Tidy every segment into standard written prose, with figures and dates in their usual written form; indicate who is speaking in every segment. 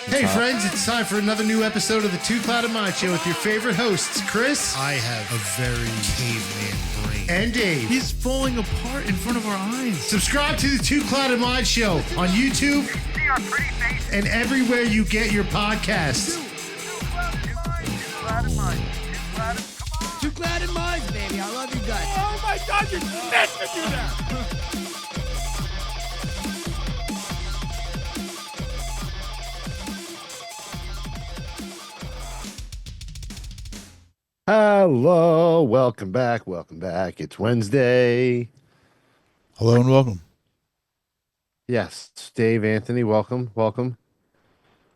Speaker 1: Hey friends, it's time for another new episode of the Two Clouded Mind Show with your favorite hosts, Chris.
Speaker 2: I have a very caveman brain.
Speaker 1: And Dave.
Speaker 2: He's falling apart in front of our eyes.
Speaker 1: Subscribe to the Two Clouded Mind Show on YouTube
Speaker 3: See our pretty faces.
Speaker 1: and everywhere you get your podcasts.
Speaker 4: Two clouded minds, baby. I love you guys.
Speaker 3: Oh my God, you're meant to do that.
Speaker 1: Hello, welcome back. It's Wednesday.
Speaker 2: Hello and welcome.
Speaker 1: Yes, Dave, Anthony, welcome.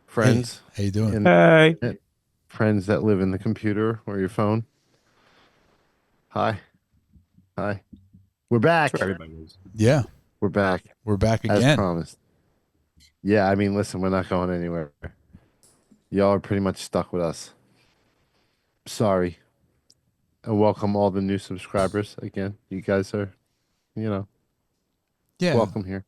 Speaker 1: Friends.
Speaker 2: Hey, how you doing?
Speaker 1: And friends that live in the computer or your phone. Hi. We're back.
Speaker 2: Yeah,
Speaker 1: We're back.
Speaker 2: we're back
Speaker 1: As
Speaker 2: again.
Speaker 1: promised. Yeah, I mean, listen, we're not going anywhere. Y'all are pretty much stuck with us. Sorry. And welcome all the new subscribers again. You guys are,
Speaker 2: Yeah,
Speaker 1: welcome here.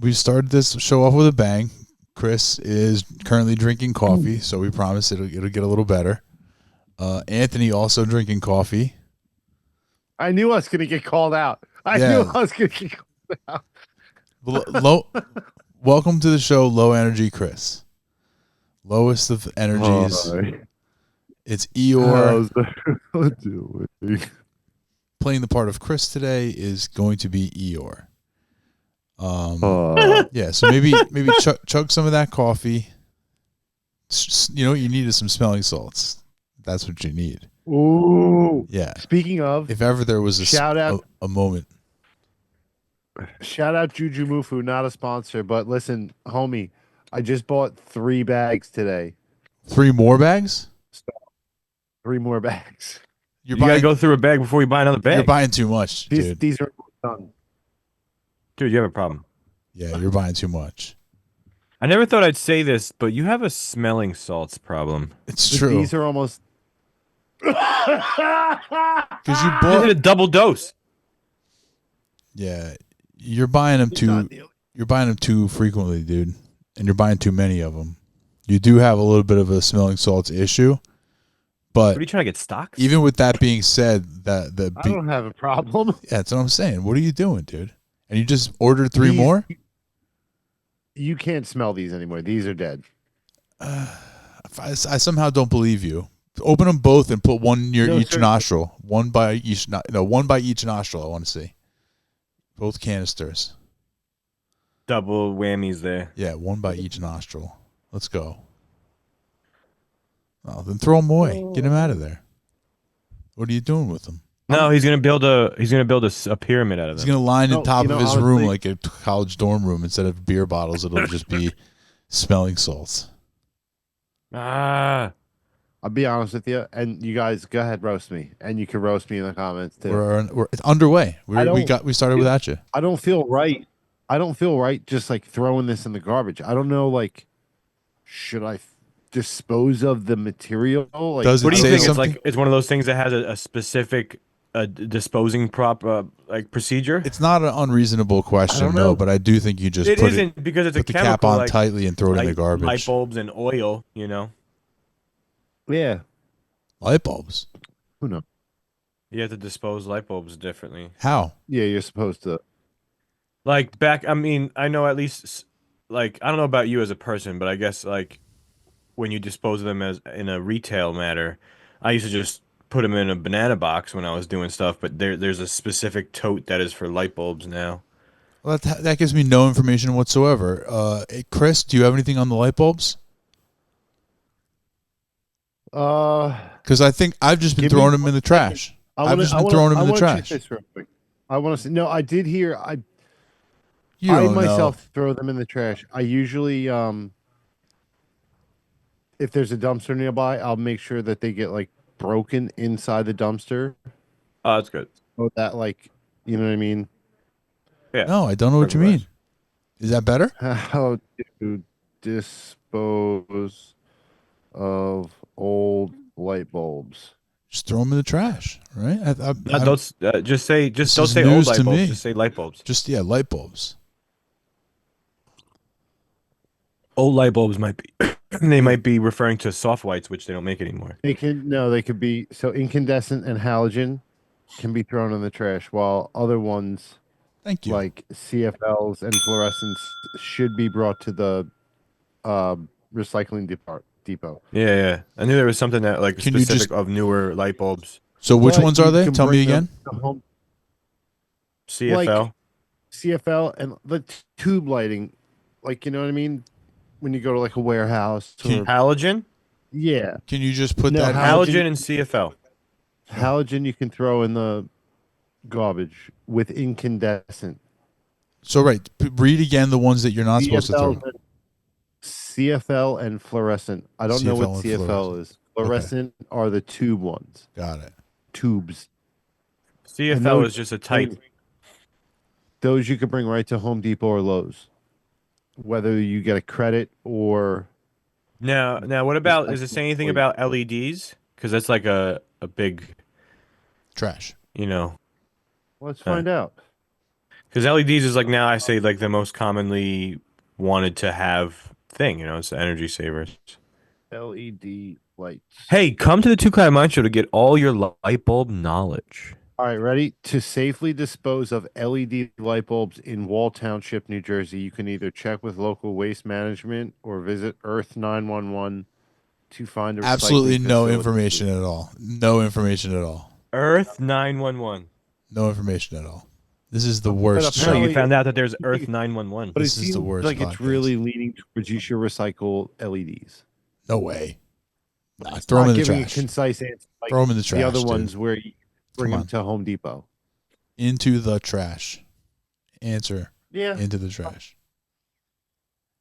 Speaker 2: we started this show off with a bang. Chris is currently drinking coffee, so we promise it'll get a little better. Anthony also drinking coffee.
Speaker 1: I knew I was going to get called out.
Speaker 2: Welcome to the show, Low Energy Chris. Lowest of energies. It's Eeyore. Playing the part of Chris today is going to be Eeyore. Yeah, so maybe chug some of that coffee. You know what you need is some smelling salts. That's what you need.
Speaker 1: Ooh.
Speaker 2: Yeah.
Speaker 1: Speaking of,
Speaker 2: If ever there was a moment.
Speaker 1: shout out Juju Mufu, not a sponsor, but listen, homie, I just bought 3 bags today.
Speaker 2: 3 more bags?
Speaker 1: 3 more bags.
Speaker 5: You gotta go through a bag before you buy another bag.
Speaker 2: You're buying too much, dude.
Speaker 1: These are done.
Speaker 5: Dude, you have a problem.
Speaker 2: Yeah, you're buying too much.
Speaker 5: I never thought I'd say this, but you have a smelling salts problem.
Speaker 2: It's
Speaker 1: But
Speaker 2: true.
Speaker 1: These are almost.
Speaker 2: Because you
Speaker 5: You
Speaker 2: bought.
Speaker 5: did a double dose.
Speaker 2: Yeah, you're buying them too. You're buying them too frequently, dude, and you're buying too many of them. You do have a little bit of a smelling salts issue, but
Speaker 5: What are you trying to get stocks?
Speaker 2: even with that being said,
Speaker 1: I don't have a problem.
Speaker 2: yeah, that's what I'm saying. What are you doing, dude? And you just ordered 3 more?
Speaker 1: You can't smell these anymore. These are dead.
Speaker 2: I somehow don't believe you. Open them both and put one near each
Speaker 1: seriously.
Speaker 2: nostril. One by each nostril. I want to see both canisters.
Speaker 5: Double whammies there.
Speaker 2: Yeah, one by each nostril. Let's go. Oh, then throw them away. Get them out of there. What are you doing with them?
Speaker 5: No, he's gonna build a pyramid out of
Speaker 2: He's
Speaker 5: them.
Speaker 2: gonna line the
Speaker 1: No,
Speaker 2: top
Speaker 1: you know,
Speaker 2: of his
Speaker 1: honestly-
Speaker 2: room like a college dorm room. Instead of beer bottles, it'll just be smelling salts.
Speaker 5: Ah,
Speaker 1: I'll be honest with you, and you guys go ahead, roast me, and you can roast me in the comments too.
Speaker 2: It's underway.
Speaker 1: I
Speaker 2: We started without you.
Speaker 1: I don't feel right. Just like throwing this in the garbage. I don't know. Like, should I dispose of the material? Like,
Speaker 2: Does it
Speaker 5: what do you
Speaker 2: say
Speaker 5: think?
Speaker 2: something?
Speaker 5: It's like it's one of those things that has a specific disposing like procedure.
Speaker 2: It's not an unreasonable question,
Speaker 1: know.
Speaker 2: no, but I do think you just
Speaker 5: It
Speaker 2: put
Speaker 5: isn't because it's a
Speaker 2: put the
Speaker 5: chemical
Speaker 2: cap on
Speaker 5: like,
Speaker 2: tightly and throw it in the
Speaker 5: like
Speaker 2: garbage.
Speaker 5: light bulbs and oil. You know,
Speaker 1: yeah.
Speaker 2: Light bulbs?
Speaker 1: Who knows?
Speaker 5: you have to dispose light bulbs differently.
Speaker 2: How?
Speaker 1: Yeah, you're supposed to.
Speaker 5: Like I mean, I know at least, like, I don't know about you as a person, but I guess, like, when you dispose of them as in a retail matter, I used to just put them in a banana box when I was doing stuff, but there's a specific tote that is for light bulbs now.
Speaker 2: Well, that gives me no information whatsoever. Chris, do you have anything on the light bulbs? Because I think I've just been
Speaker 1: Give me
Speaker 2: throwing them in the trash. I've just been throwing them in the trash.
Speaker 1: This real quick. I want to say no. I did hear.
Speaker 2: You
Speaker 1: I
Speaker 2: don't
Speaker 1: myself throw them in the trash. I usually, if there's a dumpster nearby, I'll make sure that they get like broken inside the dumpster.
Speaker 5: Oh, that's good.
Speaker 1: So that, like, you know what I mean?
Speaker 5: Yeah.
Speaker 2: No, I don't know what you mean. Is that better?
Speaker 1: How to dispose of old light bulbs?
Speaker 2: Just throw them in the trash, right?
Speaker 5: Just say
Speaker 2: This
Speaker 5: don't
Speaker 2: is
Speaker 5: say old
Speaker 2: news
Speaker 5: light
Speaker 2: to
Speaker 5: bulbs.
Speaker 2: me.
Speaker 5: Just say light bulbs.
Speaker 2: Light bulbs.
Speaker 5: Old light bulbs might be they might be referring to soft whites, which they don't make anymore.
Speaker 1: They could be so incandescent and halogen can be thrown in the trash, while other ones
Speaker 2: Thank you.
Speaker 1: like CFLs and fluorescents should be brought to the uh, recycling depot.
Speaker 5: Yeah, yeah. I knew there was something that like
Speaker 2: Can you
Speaker 5: specific
Speaker 2: just
Speaker 5: of newer light bulbs.
Speaker 2: so which
Speaker 1: But
Speaker 2: ones
Speaker 1: you
Speaker 2: are they?
Speaker 1: can
Speaker 2: Tell me
Speaker 1: bring them
Speaker 2: again.
Speaker 1: to home,
Speaker 5: CFL.
Speaker 1: like CFL and the tube lighting, like you know what I mean. When you go to like a warehouse or
Speaker 5: Halogen?
Speaker 1: yeah,
Speaker 2: Can you just put
Speaker 1: No,
Speaker 2: that
Speaker 5: Halogen and CFL.
Speaker 1: halogen you can throw in the garbage with incandescent.
Speaker 2: So right, read again the ones that you're not supposed to throw.
Speaker 1: CFL and fluorescent. I don't know what
Speaker 2: CFL and
Speaker 1: CFL
Speaker 2: fluorescent.
Speaker 1: is. Fluorescent are the tube ones.
Speaker 2: Got it.
Speaker 1: Tubes. And
Speaker 5: CFL is just a type.
Speaker 1: Those you could bring right to Home Depot or Lowe's. Whether you get a credit or
Speaker 5: Now, what about? Does it say anything about LEDs? Because that's like a big,
Speaker 2: Trash.
Speaker 5: you know,
Speaker 1: let's find out.
Speaker 5: because LEDs is like now I say like the most commonly wanted to have thing. You know, it's the energy savers.
Speaker 1: LED lights.
Speaker 5: Hey, come to the Two Cloud Mind Show to get all your light bulb knowledge.
Speaker 1: All right, ready? To safely dispose of LED light bulbs in Wall Township, New Jersey, you can either check with local waste management or visit Earth 911 to find a
Speaker 2: Absolutely
Speaker 1: recycling
Speaker 2: no
Speaker 1: facility.
Speaker 2: information at all. No information at all.
Speaker 5: Earth 911.
Speaker 2: No information at all. This is the worst
Speaker 5: No,
Speaker 2: show.
Speaker 5: you found out that there's Earth 911.
Speaker 1: But
Speaker 2: This
Speaker 1: it
Speaker 2: is the
Speaker 1: seems
Speaker 2: worst
Speaker 1: like it's
Speaker 2: podcast.
Speaker 1: really leaning towards you should recycle LEDs.
Speaker 2: No way. Nah,
Speaker 1: It's
Speaker 2: throw them
Speaker 1: not
Speaker 2: in the
Speaker 1: giving
Speaker 2: trash.
Speaker 1: a concise answer like
Speaker 2: Throw them in the trash.
Speaker 1: the other
Speaker 2: dude.
Speaker 1: ones where you bring
Speaker 2: Come
Speaker 1: them
Speaker 2: on.
Speaker 1: to Home Depot.
Speaker 2: Into the trash. Answer.
Speaker 1: Yeah,
Speaker 2: Into the trash.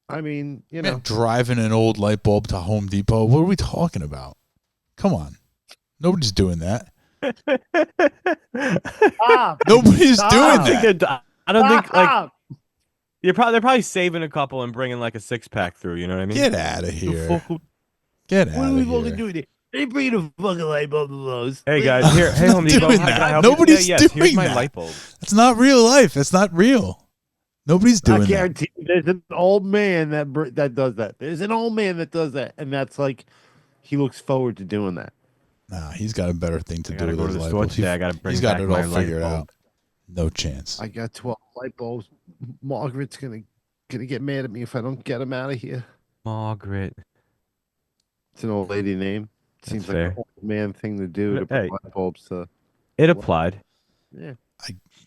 Speaker 1: I mean, you
Speaker 2: Man,
Speaker 1: know,
Speaker 2: driving an old light bulb to Home Depot. What are we talking about? Come on. Nobody's doing that.
Speaker 1: stop,
Speaker 2: Nobody's
Speaker 1: Stop.
Speaker 2: doing
Speaker 5: I think
Speaker 2: that.
Speaker 5: they're, I don't think like
Speaker 1: Stop!
Speaker 5: they're probably saving a couple and bringing like a 6-pack through. You know what I mean?
Speaker 2: Get out of here.
Speaker 1: fuck-
Speaker 2: Get
Speaker 1: What
Speaker 2: out
Speaker 1: are we
Speaker 2: of
Speaker 1: fucking
Speaker 2: here.
Speaker 1: doing here? They bring a fucking light bulb to Lowe's.
Speaker 5: Hey guys, here, hey
Speaker 2: not
Speaker 5: Home Depot,
Speaker 2: doing
Speaker 5: how can I
Speaker 2: that.
Speaker 5: help you
Speaker 2: Nobody's
Speaker 5: today? Yes, here's
Speaker 2: doing
Speaker 5: my
Speaker 2: that.
Speaker 5: light bulb.
Speaker 2: That's not real life. That's not real. Nobody's
Speaker 1: I
Speaker 2: doing that.
Speaker 1: guarantee you there's an old man that does that. There's an old man that does that, and that's like he looks forward to doing that.
Speaker 2: Nah, he's got a better thing to
Speaker 5: I
Speaker 2: do
Speaker 5: gotta
Speaker 2: with
Speaker 5: go to
Speaker 2: his
Speaker 5: the
Speaker 2: light
Speaker 5: store
Speaker 2: bulbs.
Speaker 5: today. I gotta bring
Speaker 2: He's got
Speaker 5: back
Speaker 2: it
Speaker 5: my
Speaker 2: all
Speaker 5: light
Speaker 2: figured
Speaker 5: bulb.
Speaker 2: out. No chance.
Speaker 1: I got 12 light bulbs. Margaret's gonna get mad at me if I don't get them out of here.
Speaker 5: Margaret.
Speaker 1: It's an old lady name. Seems like
Speaker 5: fair.
Speaker 1: an old man thing to do to
Speaker 5: Hey.
Speaker 1: put light bulbs to.
Speaker 5: It applied.
Speaker 1: Yeah.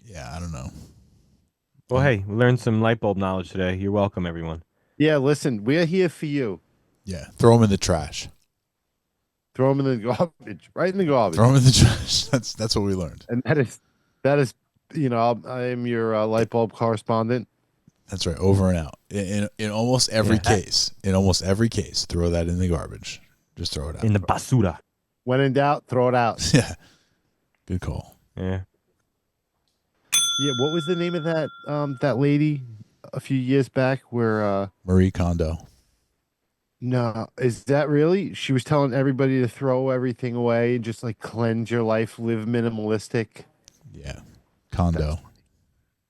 Speaker 2: Yeah, I don't know.
Speaker 5: Well, hey, we learned some light bulb knowledge today. You're welcome, everyone.
Speaker 1: Yeah. Listen, we're here for you.
Speaker 2: Yeah, throw them in the trash.
Speaker 1: Throw them in the garbage, right in the garbage.
Speaker 2: Throw them in the trash. That's what we learned.
Speaker 1: And that is, you know, I am your light bulb correspondent.
Speaker 2: That's right. Over and out. In almost every case. In almost every case, throw that in the garbage. Just throw it out.
Speaker 5: In the basura.
Speaker 1: When in doubt, throw it out.
Speaker 2: Yeah. Good call.
Speaker 5: Yeah.
Speaker 1: Yeah. What was the name of that lady a few years back where
Speaker 2: Marie Kondo.
Speaker 1: no, is that really? She was telling everybody to throw everything away and just like cleanse your life, live minimalistic.
Speaker 2: Yeah. Kondo.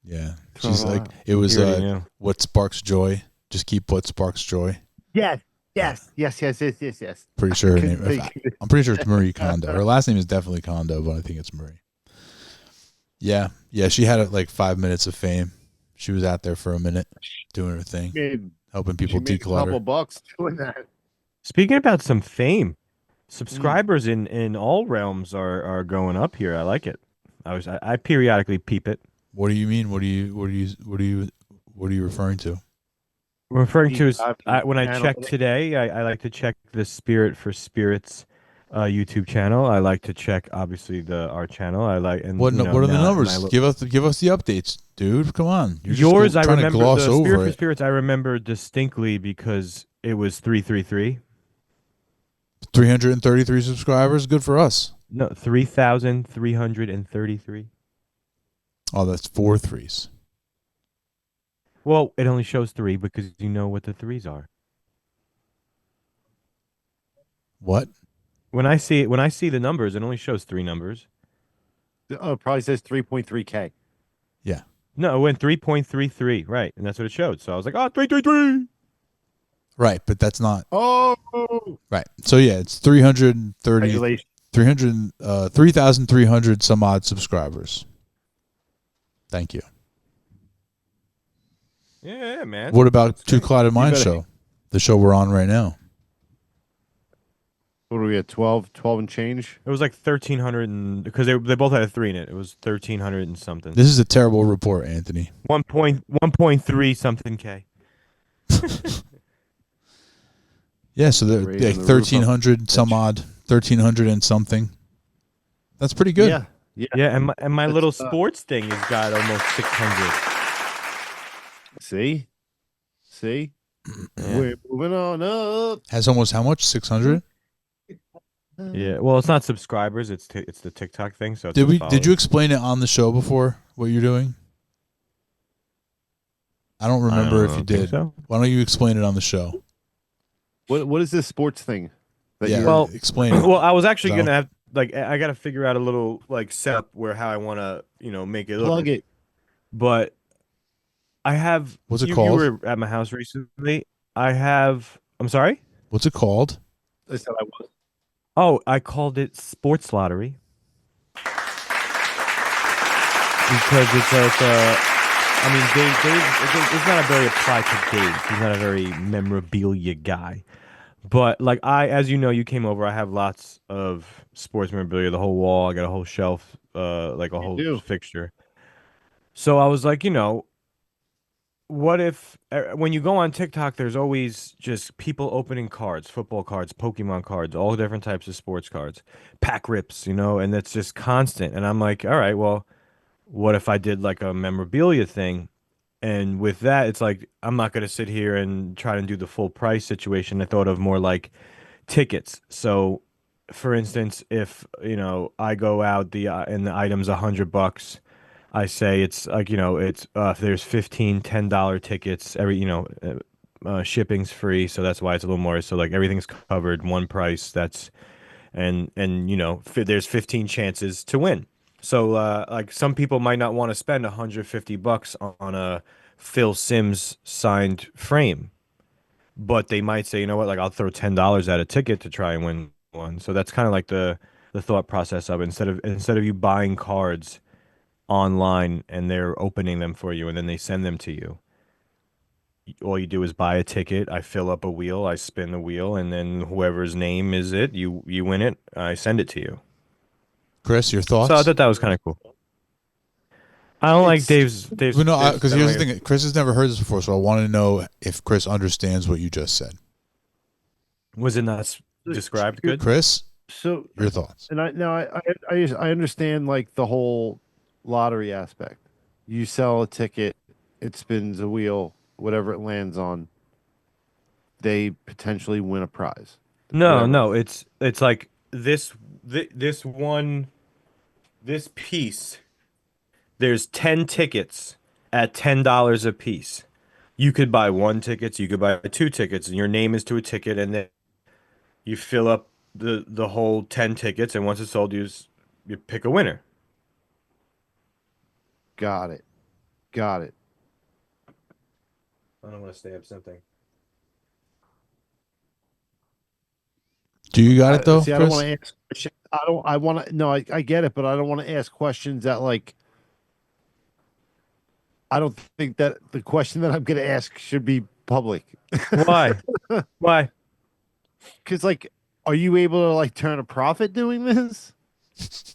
Speaker 2: Yeah.
Speaker 1: Throw
Speaker 2: She's
Speaker 1: it all
Speaker 2: like,
Speaker 1: out.
Speaker 2: it was
Speaker 5: You already knew.
Speaker 2: what sparks joy. Just keep what sparks joy.
Speaker 1: Yes. Yes.
Speaker 2: Pretty sure her
Speaker 1: Couldn't
Speaker 2: name.
Speaker 1: think.
Speaker 2: I'm pretty sure it's Marie Kondo. Her last name is definitely Kondo, but I think it's Marie. Yeah. Yeah. She had like 5 minutes of fame. She was out there for a minute doing her thing,
Speaker 1: Made,
Speaker 2: helping
Speaker 1: she
Speaker 2: people
Speaker 1: made a couple
Speaker 2: declutter.
Speaker 1: bucks doing that.
Speaker 5: Speaking about some fame, subscribers in all realms are going up here. I like it. I periodically peep it.
Speaker 2: What do you mean? What are you referring to?
Speaker 5: What I'm referring to is
Speaker 1: I've-
Speaker 5: when I
Speaker 1: channel-
Speaker 5: check today, I like to check the Spirit for Spirits YouTube channel. I like to check obviously our channel. I like and
Speaker 2: What
Speaker 5: you know,
Speaker 2: what are the
Speaker 5: now-
Speaker 2: numbers?
Speaker 5: and I look-
Speaker 2: Give us the updates, dude. Come on. You're just
Speaker 5: Yours, I
Speaker 2: trying to
Speaker 5: remember
Speaker 2: gloss
Speaker 5: the Spirit
Speaker 2: over
Speaker 5: for
Speaker 2: it.
Speaker 5: Spirits. I remember distinctly because it was 333.
Speaker 2: 333 subscribers. Good for us.
Speaker 5: No, 3,333.
Speaker 2: Oh, that's 4 threes.
Speaker 5: Well, it only shows 3 because you know what the 3s are.
Speaker 2: What?
Speaker 5: When I see the numbers, it only shows 3 numbers.
Speaker 1: Oh, it probably says 3.3K.
Speaker 5: No, it went 3.33, right, and that's what it showed. So I was like, oh, 333.
Speaker 2: Right, but that's not
Speaker 1: Oh,
Speaker 2: right. So yeah, it's 330,
Speaker 1: congratulations.
Speaker 2: 3,300 some odd subscribers. Thank you.
Speaker 5: Yeah, man.
Speaker 2: What about
Speaker 5: That's
Speaker 2: Two
Speaker 5: great.
Speaker 2: Clouded Mind
Speaker 1: better-
Speaker 2: Show? The show we're on right now.
Speaker 1: What are we at? 12 and change?
Speaker 5: It was like 1,300 and because they both had a 3 in it. It was 1,300 and something.
Speaker 2: This is a terrible report, Anthony.
Speaker 5: 1.3 something K.
Speaker 2: Yeah, so they're
Speaker 1: Raising
Speaker 2: like
Speaker 1: the roof up,
Speaker 2: 1,300 some odd, 1,300 and something. That's pretty good.
Speaker 1: Yeah.
Speaker 5: Yeah, and my little
Speaker 1: That's,
Speaker 5: sports thing has got almost 600.
Speaker 1: See?
Speaker 5: Yeah.
Speaker 1: We're moving on up.
Speaker 2: Has almost how much? 600?
Speaker 5: Yeah, well, it's not subscribers. It's the TikTok thing. So it's
Speaker 2: Did
Speaker 5: the
Speaker 2: you
Speaker 5: followers.
Speaker 2: explain it on the show before what you're doing? I don't remember if you
Speaker 5: think
Speaker 2: did.
Speaker 5: so.
Speaker 2: Why don't you explain it on the show?
Speaker 1: What is this sports thing? That
Speaker 2: Yeah,
Speaker 1: you're-
Speaker 5: Well,
Speaker 2: explain it.
Speaker 5: Well, I was actually
Speaker 2: So-
Speaker 5: gonna have I got to figure out a little setup where how I want to make it look.
Speaker 1: plug it.
Speaker 5: But I have.
Speaker 2: What's it
Speaker 5: you
Speaker 2: called?
Speaker 5: were at my house recently. I have. I'm sorry.
Speaker 2: What's it called?
Speaker 1: I said I was.
Speaker 5: Oh, I called it sports lottery because it's I mean, Dave it's not a very applied to Dave. He's not a very memorabilia guy. But as you know, you came over. I have lots of sports memorabilia, the whole wall. I got a whole shelf, like a whole
Speaker 1: do.
Speaker 5: fixture. So I was like, what if when you go on TikTok, there's always just people opening cards, football cards, Pokemon cards, all different types of sports cards, pack rips, and that's just constant. And I'm like, all right, well, what if I did like a memorabilia thing? And with that, it's like I'm not going to sit here and try to do the full price situation. I thought of more like tickets. So, for instance, if I go out and the item's $100, I say it's like it's if there's 15 $10 tickets every shipping's free, so that's why it's a little more. So like everything's covered, one price. That's and there's 15 chances to win. So like some people might not want to spend $150 on a Phil Simms signed frame, but they might say, you know what, like I'll throw $10 at a ticket to try and win one. So that's kind of like the thought process of it. Instead of you buying cards online and they're opening them for you and then they send them to you. All you do is buy a ticket. I fill up a wheel, I spin the wheel, and then whoever's name is it, you win it. I send it to you.
Speaker 2: Chris, your thoughts?
Speaker 5: So I thought that was kind of cool. I don't like Dave's.
Speaker 2: Well, no, because here's the
Speaker 5: Dave's-
Speaker 2: thing. Chris has never heard this before, so I want to know if Chris understands what you just said.
Speaker 5: Was it not described good?
Speaker 2: Chris,
Speaker 1: So
Speaker 2: your thoughts?
Speaker 1: and I understand like the whole lottery aspect. You sell a ticket, it spins a wheel, whatever it lands on, they potentially win a prize.
Speaker 5: No,
Speaker 1: Whatever.
Speaker 5: no. It's like this piece. There's 10 tickets at $10 a piece. You could buy one ticket, you could buy two tickets, and your name is to a ticket, and then you fill up the whole 10 tickets, and once it's sold, you pick a winner.
Speaker 1: Got it.
Speaker 5: I don't want to stay up something.
Speaker 2: Do you got it though,
Speaker 1: See, I
Speaker 2: Chris?
Speaker 1: don't want to ask questions. I want to. No, I get it, but I don't want to ask questions that like. I don't think that the question that I'm going to ask should be public.
Speaker 5: Why? Why?
Speaker 1: Because like, are you able to like turn a profit doing this?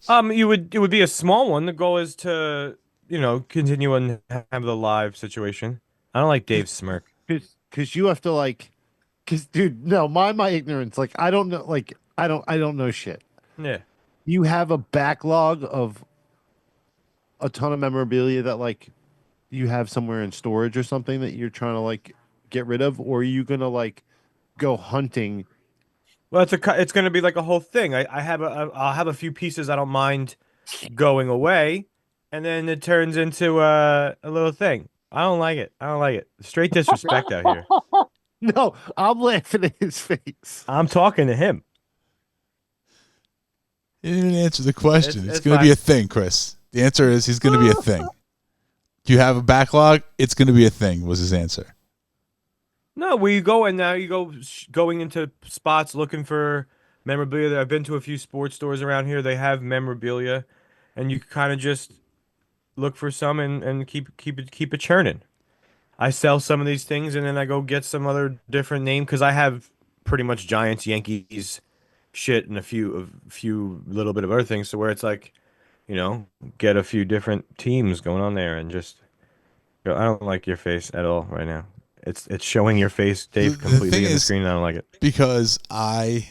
Speaker 5: It would be a small one. The goal is to, continue and have the live situation. I don't like Dave's smirk.
Speaker 1: Because you have to like, because dude, no, my ignorance. Like, I don't know. Like, I don't know shit.
Speaker 5: Yeah.
Speaker 1: You have a backlog of a ton of memorabilia that like you have somewhere in storage or something that you're trying to like get rid of, or are you gonna like go hunting?
Speaker 5: Well, it's going to be like a whole thing. I'll have a few pieces I don't mind going away, and then it turns into a little thing. I don't like it. Straight disrespect out here.
Speaker 1: No, I'm laughing at his face.
Speaker 5: I'm talking to him.
Speaker 2: He didn't even answer the question. It's
Speaker 5: It's
Speaker 2: going to be
Speaker 5: fine.
Speaker 2: a thing, Chris. The answer is he's going to be a thing. Do you have a backlog? It's going to be a thing, was his answer.
Speaker 5: No, we go and now you go going into spots looking for memorabilia. I've been to a few sports stores around here. They have memorabilia, and you kind of just look for some and keep it churning. I sell some of these things, and then I go get some other different name because I have pretty much Giants, Yankees, shit, and a few little bit of other things. So where it's like, get a few different teams going on there, and just yo, I don't like your face at all right now. It's showing your face,
Speaker 2: The
Speaker 5: Dave,
Speaker 2: thing
Speaker 5: completely in the
Speaker 2: is,
Speaker 5: screen. And I don't like it.
Speaker 2: because I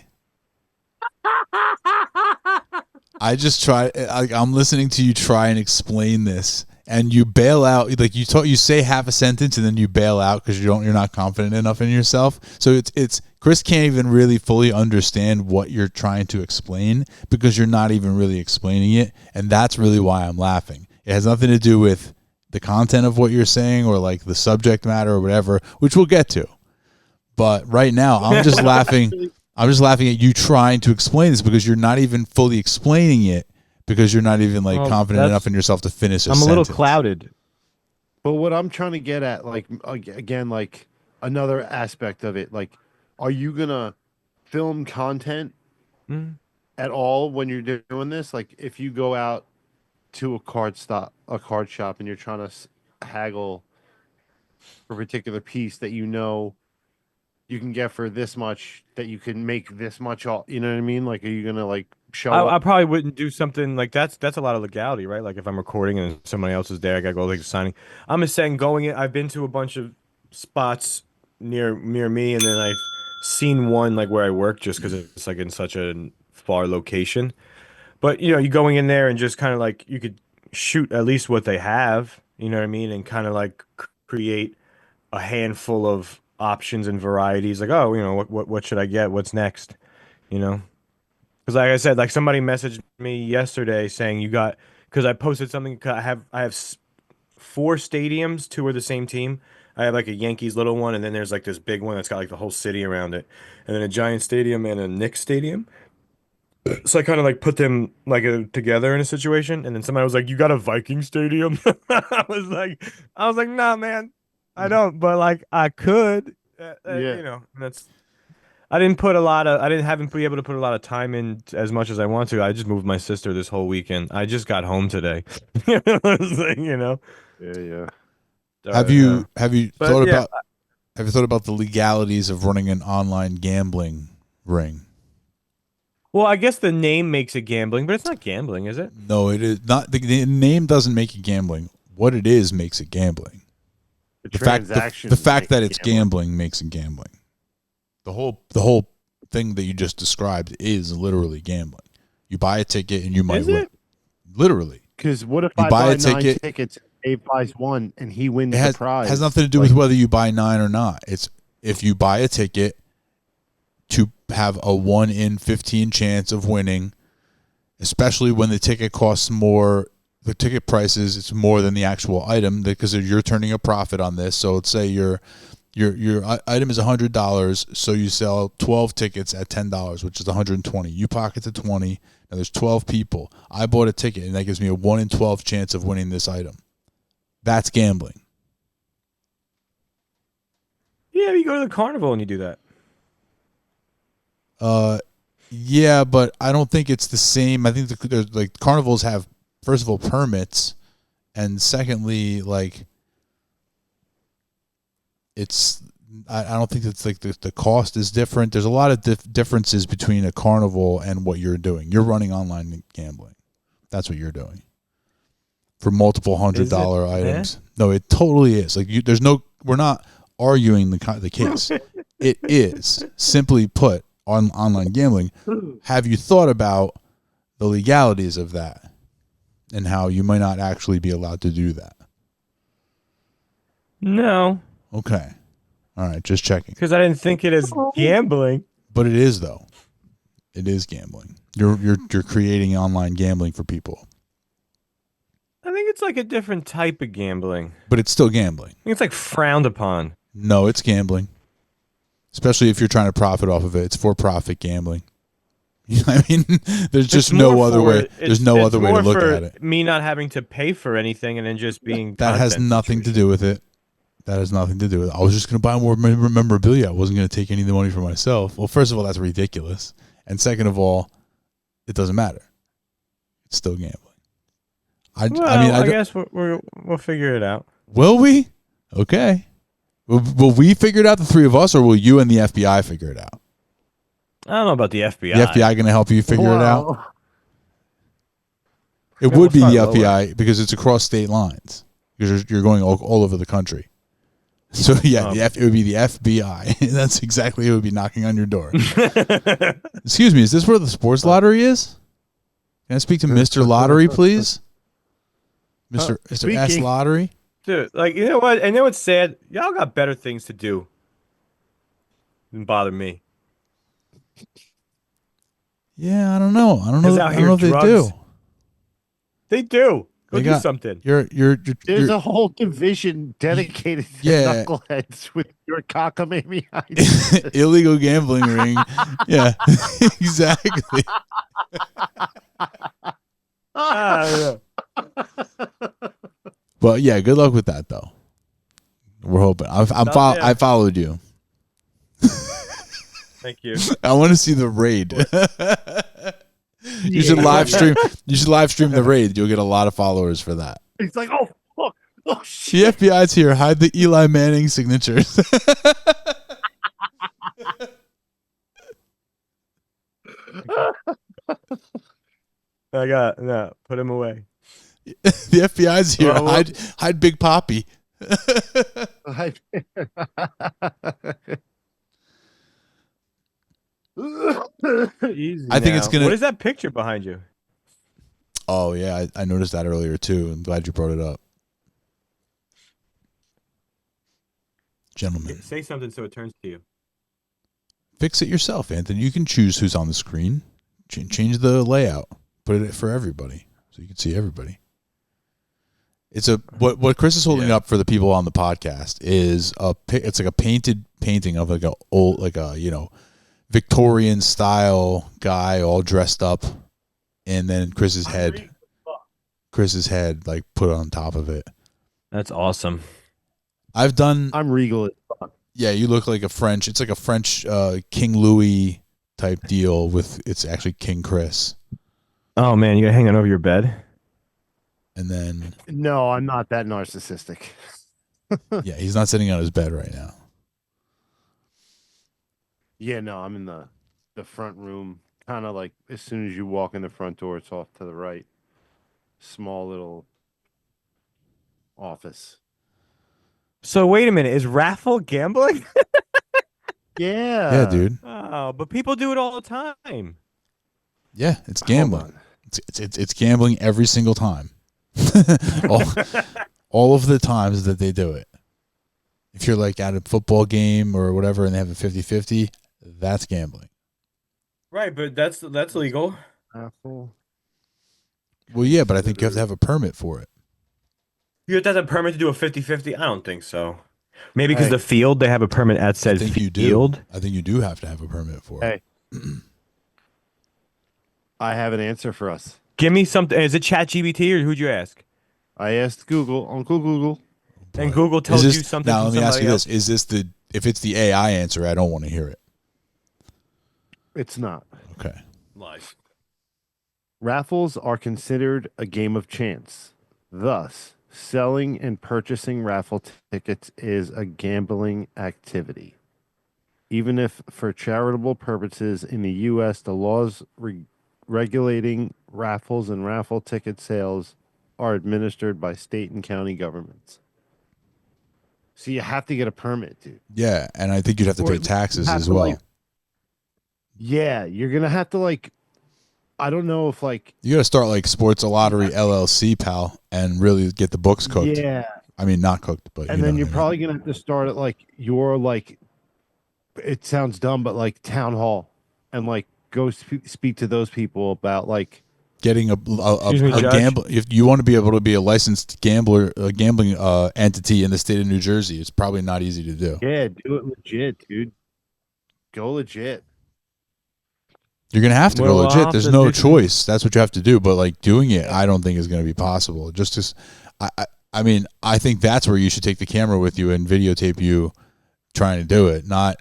Speaker 2: just try. I'm listening to you try and explain this, and you bail out. Like you say half a sentence, and then you bail out because you're not confident enough in yourself. So it's Chris can't even really fully understand what you're trying to explain because you're not even really explaining it, and that's really why I'm laughing. It has nothing to do with the content of what you're saying or like the subject matter or whatever, which we'll get to. But right now, I'm just laughing. I'm just laughing at you trying to explain this because you're not even fully explaining it because you're not even like
Speaker 5: Well,
Speaker 2: confident enough in yourself to finish a
Speaker 5: I'm a
Speaker 2: sentence.
Speaker 5: little clouded.
Speaker 1: But what I'm trying to get at, like again, like another aspect of it, like, are you gonna film content
Speaker 5: Mm.
Speaker 1: at all when you're doing this? Like, if you go out to a card shop, and you're trying to haggle for a particular piece that you can get for this much, that you can make this much all, you know what I mean? Like, are you gonna like show
Speaker 5: I
Speaker 1: up?
Speaker 5: probably wouldn't do something like that's a lot of legality, right? Like if I'm recording and somebody else is there, I gotta go like signing. I'm just saying going in. I've been to a bunch of spots near me, and then I've seen one like where I work just because it's like in such a far location. But you going in there and just kind of like you could shoot at least what they have, you know what I mean, and kind of like create a handful of options and varieties. Like, oh, what should I get? What's next? You know. Because like I said, like somebody messaged me yesterday saying you got because I posted something. 'Cause I have four stadiums. Two are the same team. I have like a Yankees little one, and then there's like this big one that's got like the whole city around it, and then a Giant stadium and a Knicks stadium. So I kind of like put them like together in a situation, and then somebody was like, "You got a Viking stadium?" I was like, "Nah, man, I don't." But like I could,
Speaker 1: Yeah.
Speaker 5: that's I haven't been able to put a lot of time in as much as I want to. I just moved my sister this whole weekend. I just got home today. It's like,
Speaker 1: Yeah, yeah.
Speaker 2: Have
Speaker 5: yeah.
Speaker 2: you have you
Speaker 5: But
Speaker 2: thought
Speaker 5: yeah,
Speaker 2: about have you thought about the legalities of running an online gambling ring?
Speaker 5: well, I guess the name makes it gambling, but it's not gambling, is it?
Speaker 2: No, it is not. The name doesn't make it gambling. What it is makes it gambling.
Speaker 1: The
Speaker 2: The fact that it's gambling makes it gambling. The whole thing that you just described is literally gambling. You buy a ticket and you might
Speaker 5: Is
Speaker 2: win.
Speaker 5: it?
Speaker 2: Literally.
Speaker 1: Because what if
Speaker 2: You
Speaker 1: I
Speaker 2: buy
Speaker 1: buy
Speaker 2: a
Speaker 1: nine
Speaker 2: ticket-
Speaker 1: tickets, Dave buys one, and he wins
Speaker 2: It has
Speaker 1: the prize?
Speaker 2: has nothing to do with whether you buy 9 or not. It's if you buy a ticket to have a 1 in 15 chance of winning, especially when the ticket costs more. The ticket prices it's more than the actual item because you're turning a profit on this. So let's say your item is $100, so you sell 12 tickets at $10, which is $120. You pocket the 20. Now there's 12 people. I bought a ticket, and that gives me a 1 in 12 chance of winning this item. That's gambling.
Speaker 5: Yeah, you go to the carnival and you do that.
Speaker 2: Yeah, but I don't think it's the same. I think there's like carnivals have, first of all, permits, and secondly, like it's. I don't think it's like the cost is different. There's a lot of differences between a carnival and what you're doing. You're running online gambling. That's what you're doing for multiple $100 items. No, it totally is. Like there's no. We're not arguing the case. It is simply put on online gambling. Have you thought about the legalities of that and how you might not actually be allowed to do that?
Speaker 5: No,
Speaker 2: Okay. All right, just checking.
Speaker 5: because I didn't think it is gambling.
Speaker 2: But it is though. It is gambling. You're creating online gambling for people.
Speaker 5: I think it's like a different type of gambling.
Speaker 2: But it's still gambling.
Speaker 5: I think it's like frowned upon.
Speaker 2: No, it's gambling. Especially if you're trying to profit off of it. It's for profit gambling. You know what I mean? There's just no other way. There's no other way to look at it.
Speaker 5: Me not having to pay for anything and then just being
Speaker 2: That has
Speaker 5: content
Speaker 2: nothing to
Speaker 5: situation.
Speaker 2: do with it. That has nothing to do with it. I was just going to buy more memorabilia. I wasn't going to take any of the money for myself. Well, first of all, that's ridiculous. And second of all, it doesn't matter. It's still gambling.
Speaker 5: I guess we'll figure it out.
Speaker 2: Will we? Okay. Will we figure it out, the three of us, or will you and the FBI figure it out?
Speaker 5: I don't know about the FBI.
Speaker 2: The FBI going to help you figure it out? It
Speaker 5: Yeah,
Speaker 2: would be
Speaker 5: we'll
Speaker 2: the
Speaker 5: start
Speaker 2: FBI because it's across state lines. Because you're going all over the country. So, yeah, it would be the FBI. That's exactly who would be knocking on your door. Excuse me, is this where the sports lottery is? Can I speak to Mr. Lottery, please? Mr. S. Lottery?
Speaker 5: Dude, like, you know what? I know it's sad. Y'all got better things to do than bother me.
Speaker 2: Yeah, I don't know. I don't know if they
Speaker 5: drugs-
Speaker 2: do.
Speaker 5: They do. Go
Speaker 2: They
Speaker 5: do
Speaker 2: got-
Speaker 5: something.
Speaker 1: There's a whole division dedicated to
Speaker 2: Yeah.
Speaker 1: knuckleheads with your cockamamie ideas.
Speaker 2: illegal gambling ring. Yeah, exactly. But yeah, good luck with that though. We're hoping. I followed you.
Speaker 5: Thank you.
Speaker 2: I want to see the raid. You should live stream. You should live stream the raid. You'll get a lot of followers for that.
Speaker 1: It's like, oh, fuck. Oh, shit.
Speaker 2: The FBI's here. Hide the Eli Manning signatures.
Speaker 5: Put him away.
Speaker 2: The FBI's here.
Speaker 1: Well,
Speaker 2: Hide Big Poppy.
Speaker 5: Easy
Speaker 2: I think it's
Speaker 5: now.
Speaker 2: gonna-
Speaker 5: What is that picture behind you?
Speaker 2: Oh yeah, I noticed that earlier too. I'm glad you brought it up, gentlemen.
Speaker 5: Say something so it turns to you.
Speaker 2: Fix it yourself, Anthony. You can choose who's on the screen. Change the layout. Put it for everybody, so you can see everybody. It's what Chris is holding up for the people on the podcast is it's like a painted painting of like a Victorian style guy all dressed up, and then Chris's head like put on top of it.
Speaker 5: That's awesome.
Speaker 1: I'm regal as fuck.
Speaker 2: Yeah, you look like it's like a French King Louis type deal with it's actually King Chris.
Speaker 5: Oh man, you got hanging over your bed.
Speaker 2: And then
Speaker 1: No, I'm not that narcissistic.
Speaker 2: yeah, he's not sitting on his bed right now.
Speaker 1: Yeah, no, I'm in the front room. Kind of like as soon as you walk in the front door, it's off to the right. Small little office.
Speaker 5: So wait a minute, is raffle gambling?
Speaker 1: Yeah.
Speaker 2: Yeah, dude.
Speaker 5: Oh, but people do it all the time.
Speaker 2: Yeah, it's
Speaker 1: Hold
Speaker 2: gambling.
Speaker 1: on.
Speaker 2: It's gambling every single time. all of the times that they do it. If you're like at a football game or whatever and they have a 50-50, that's gambling.
Speaker 5: Right, but that's legal.
Speaker 1: Raffle.
Speaker 2: Well, yeah, but I think you have to have a permit for it.
Speaker 5: You have to have a permit to do a 50-50? I don't think so. Maybe because
Speaker 1: Hey.
Speaker 5: the field, they have a permit at
Speaker 2: I
Speaker 5: said
Speaker 2: think you do.
Speaker 5: field.
Speaker 2: I think you do have to have a permit for it.
Speaker 1: Hey. I have an answer for us.
Speaker 5: Give me something. Is it ChatGPT or who'd you ask?
Speaker 1: I asked Google, Uncle Google.
Speaker 5: And
Speaker 2: Boy.
Speaker 5: Google tells
Speaker 2: Is
Speaker 5: you
Speaker 2: this-
Speaker 5: something.
Speaker 2: Now,
Speaker 5: from
Speaker 2: let me ask
Speaker 5: somebody
Speaker 2: you
Speaker 5: else?
Speaker 2: this: Is this if it's the AI answer? I don't want to hear it.
Speaker 1: It's not.
Speaker 2: Okay.
Speaker 5: Lies.
Speaker 1: Raffles are considered a game of chance. Thus, selling and purchasing raffle tickets is a gambling activity. Even if for charitable purposes in the U.S., the laws regulating raffles and raffle ticket sales are administered by state and county governments. So you have to get a permit, dude.
Speaker 2: Yeah, and I think you'd have to
Speaker 1: Or
Speaker 2: pay
Speaker 1: you
Speaker 2: taxes
Speaker 1: have
Speaker 2: as
Speaker 1: to,
Speaker 2: well.
Speaker 1: like- Yeah, you're going to have to I don't know if
Speaker 2: You got to start like Sports Lottery LLC, pal, and really get the books cooked.
Speaker 1: yeah.
Speaker 2: I mean, not cooked, but
Speaker 1: And then you're probably gonna have to start at your it sounds dumb, but town hall, and go speak to those people about
Speaker 2: getting a
Speaker 5: Excuse me, Judge?
Speaker 2: gamble. If you want to be able to be a licensed gambling entity in the state of New Jersey, it's probably not easy to do.
Speaker 1: yeah, do it legit, dude. Go legit.
Speaker 2: You're gonna have to
Speaker 5: Well,
Speaker 2: go
Speaker 5: I'll
Speaker 2: legit.
Speaker 5: have
Speaker 2: There's
Speaker 5: to
Speaker 2: no
Speaker 5: do some-
Speaker 2: choice. That's what you have to do. But doing it, I don't think is going to be possible. Just as I mean, I think that's where you should take the camera with you and videotape you trying to do it, not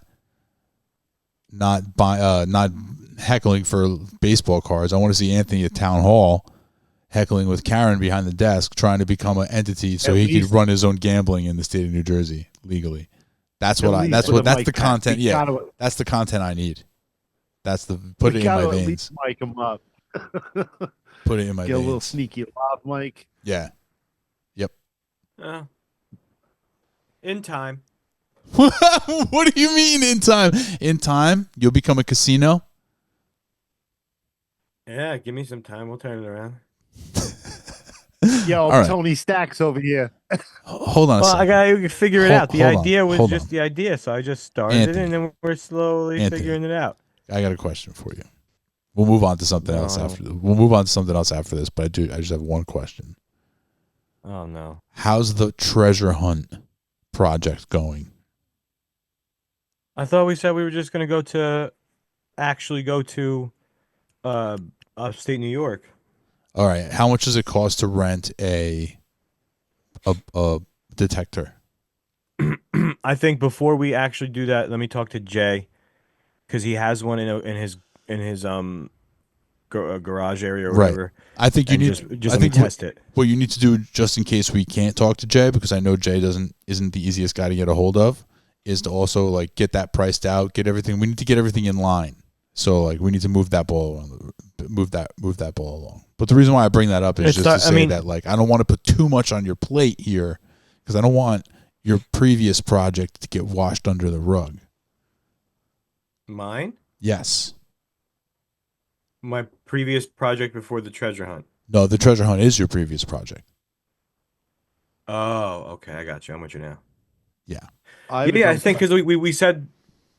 Speaker 2: heckling for baseball cards. I want to see Anthony at town hall heckling with Karen behind the desk, trying to become an entity so he could run his own gambling in the state of New Jersey legally. That's that's the content. Yeah, that's the content I need. That's the put it in my veins. At least
Speaker 1: mic him up.
Speaker 2: Put it in my
Speaker 1: Get
Speaker 2: veins.
Speaker 1: a little sneaky lav mic.
Speaker 2: Yeah. Yep.
Speaker 5: In time.
Speaker 2: What do you mean in time? In time, you'll become a casino?
Speaker 5: Yeah, give me some time. We'll turn it around.
Speaker 1: Yo, right. Tony Stacks over here.
Speaker 2: Hold on a second.
Speaker 5: I gotta figure it out. The idea was just the idea, so I just started it, and then we're slowly figuring it out.
Speaker 2: I got a question for you. We'll move on to something else after this. We'll move on to something else after this, but I just have one question.
Speaker 5: Oh no.
Speaker 2: How's the treasure hunt project going?
Speaker 5: I thought we said we were just gonna go to upstate New York.
Speaker 2: All right. How much does it cost to rent a detector?
Speaker 5: I think before we actually do that, let me talk to Jay, because he has one in his garage area or whatever.
Speaker 2: Right. I think you need
Speaker 5: just let me test it.
Speaker 2: What you need to do, just in case we can't talk to Jay, because I know Jay isn't the easiest guy to get a hold of, is to also like get that priced out, get everything. We need to get everything in line. So like we need to move that ball along. But the reason why I bring that up is just to say that like I don't want to put too much on your plate here, because I don't want your previous project to get washed under the rug.
Speaker 5: Mine?
Speaker 2: Yes.
Speaker 5: My previous project before the treasure hunt.
Speaker 2: No, the treasure hunt is your previous project.
Speaker 5: Oh, okay, I got you. I'm with you now.
Speaker 2: Yeah.
Speaker 5: I think because we said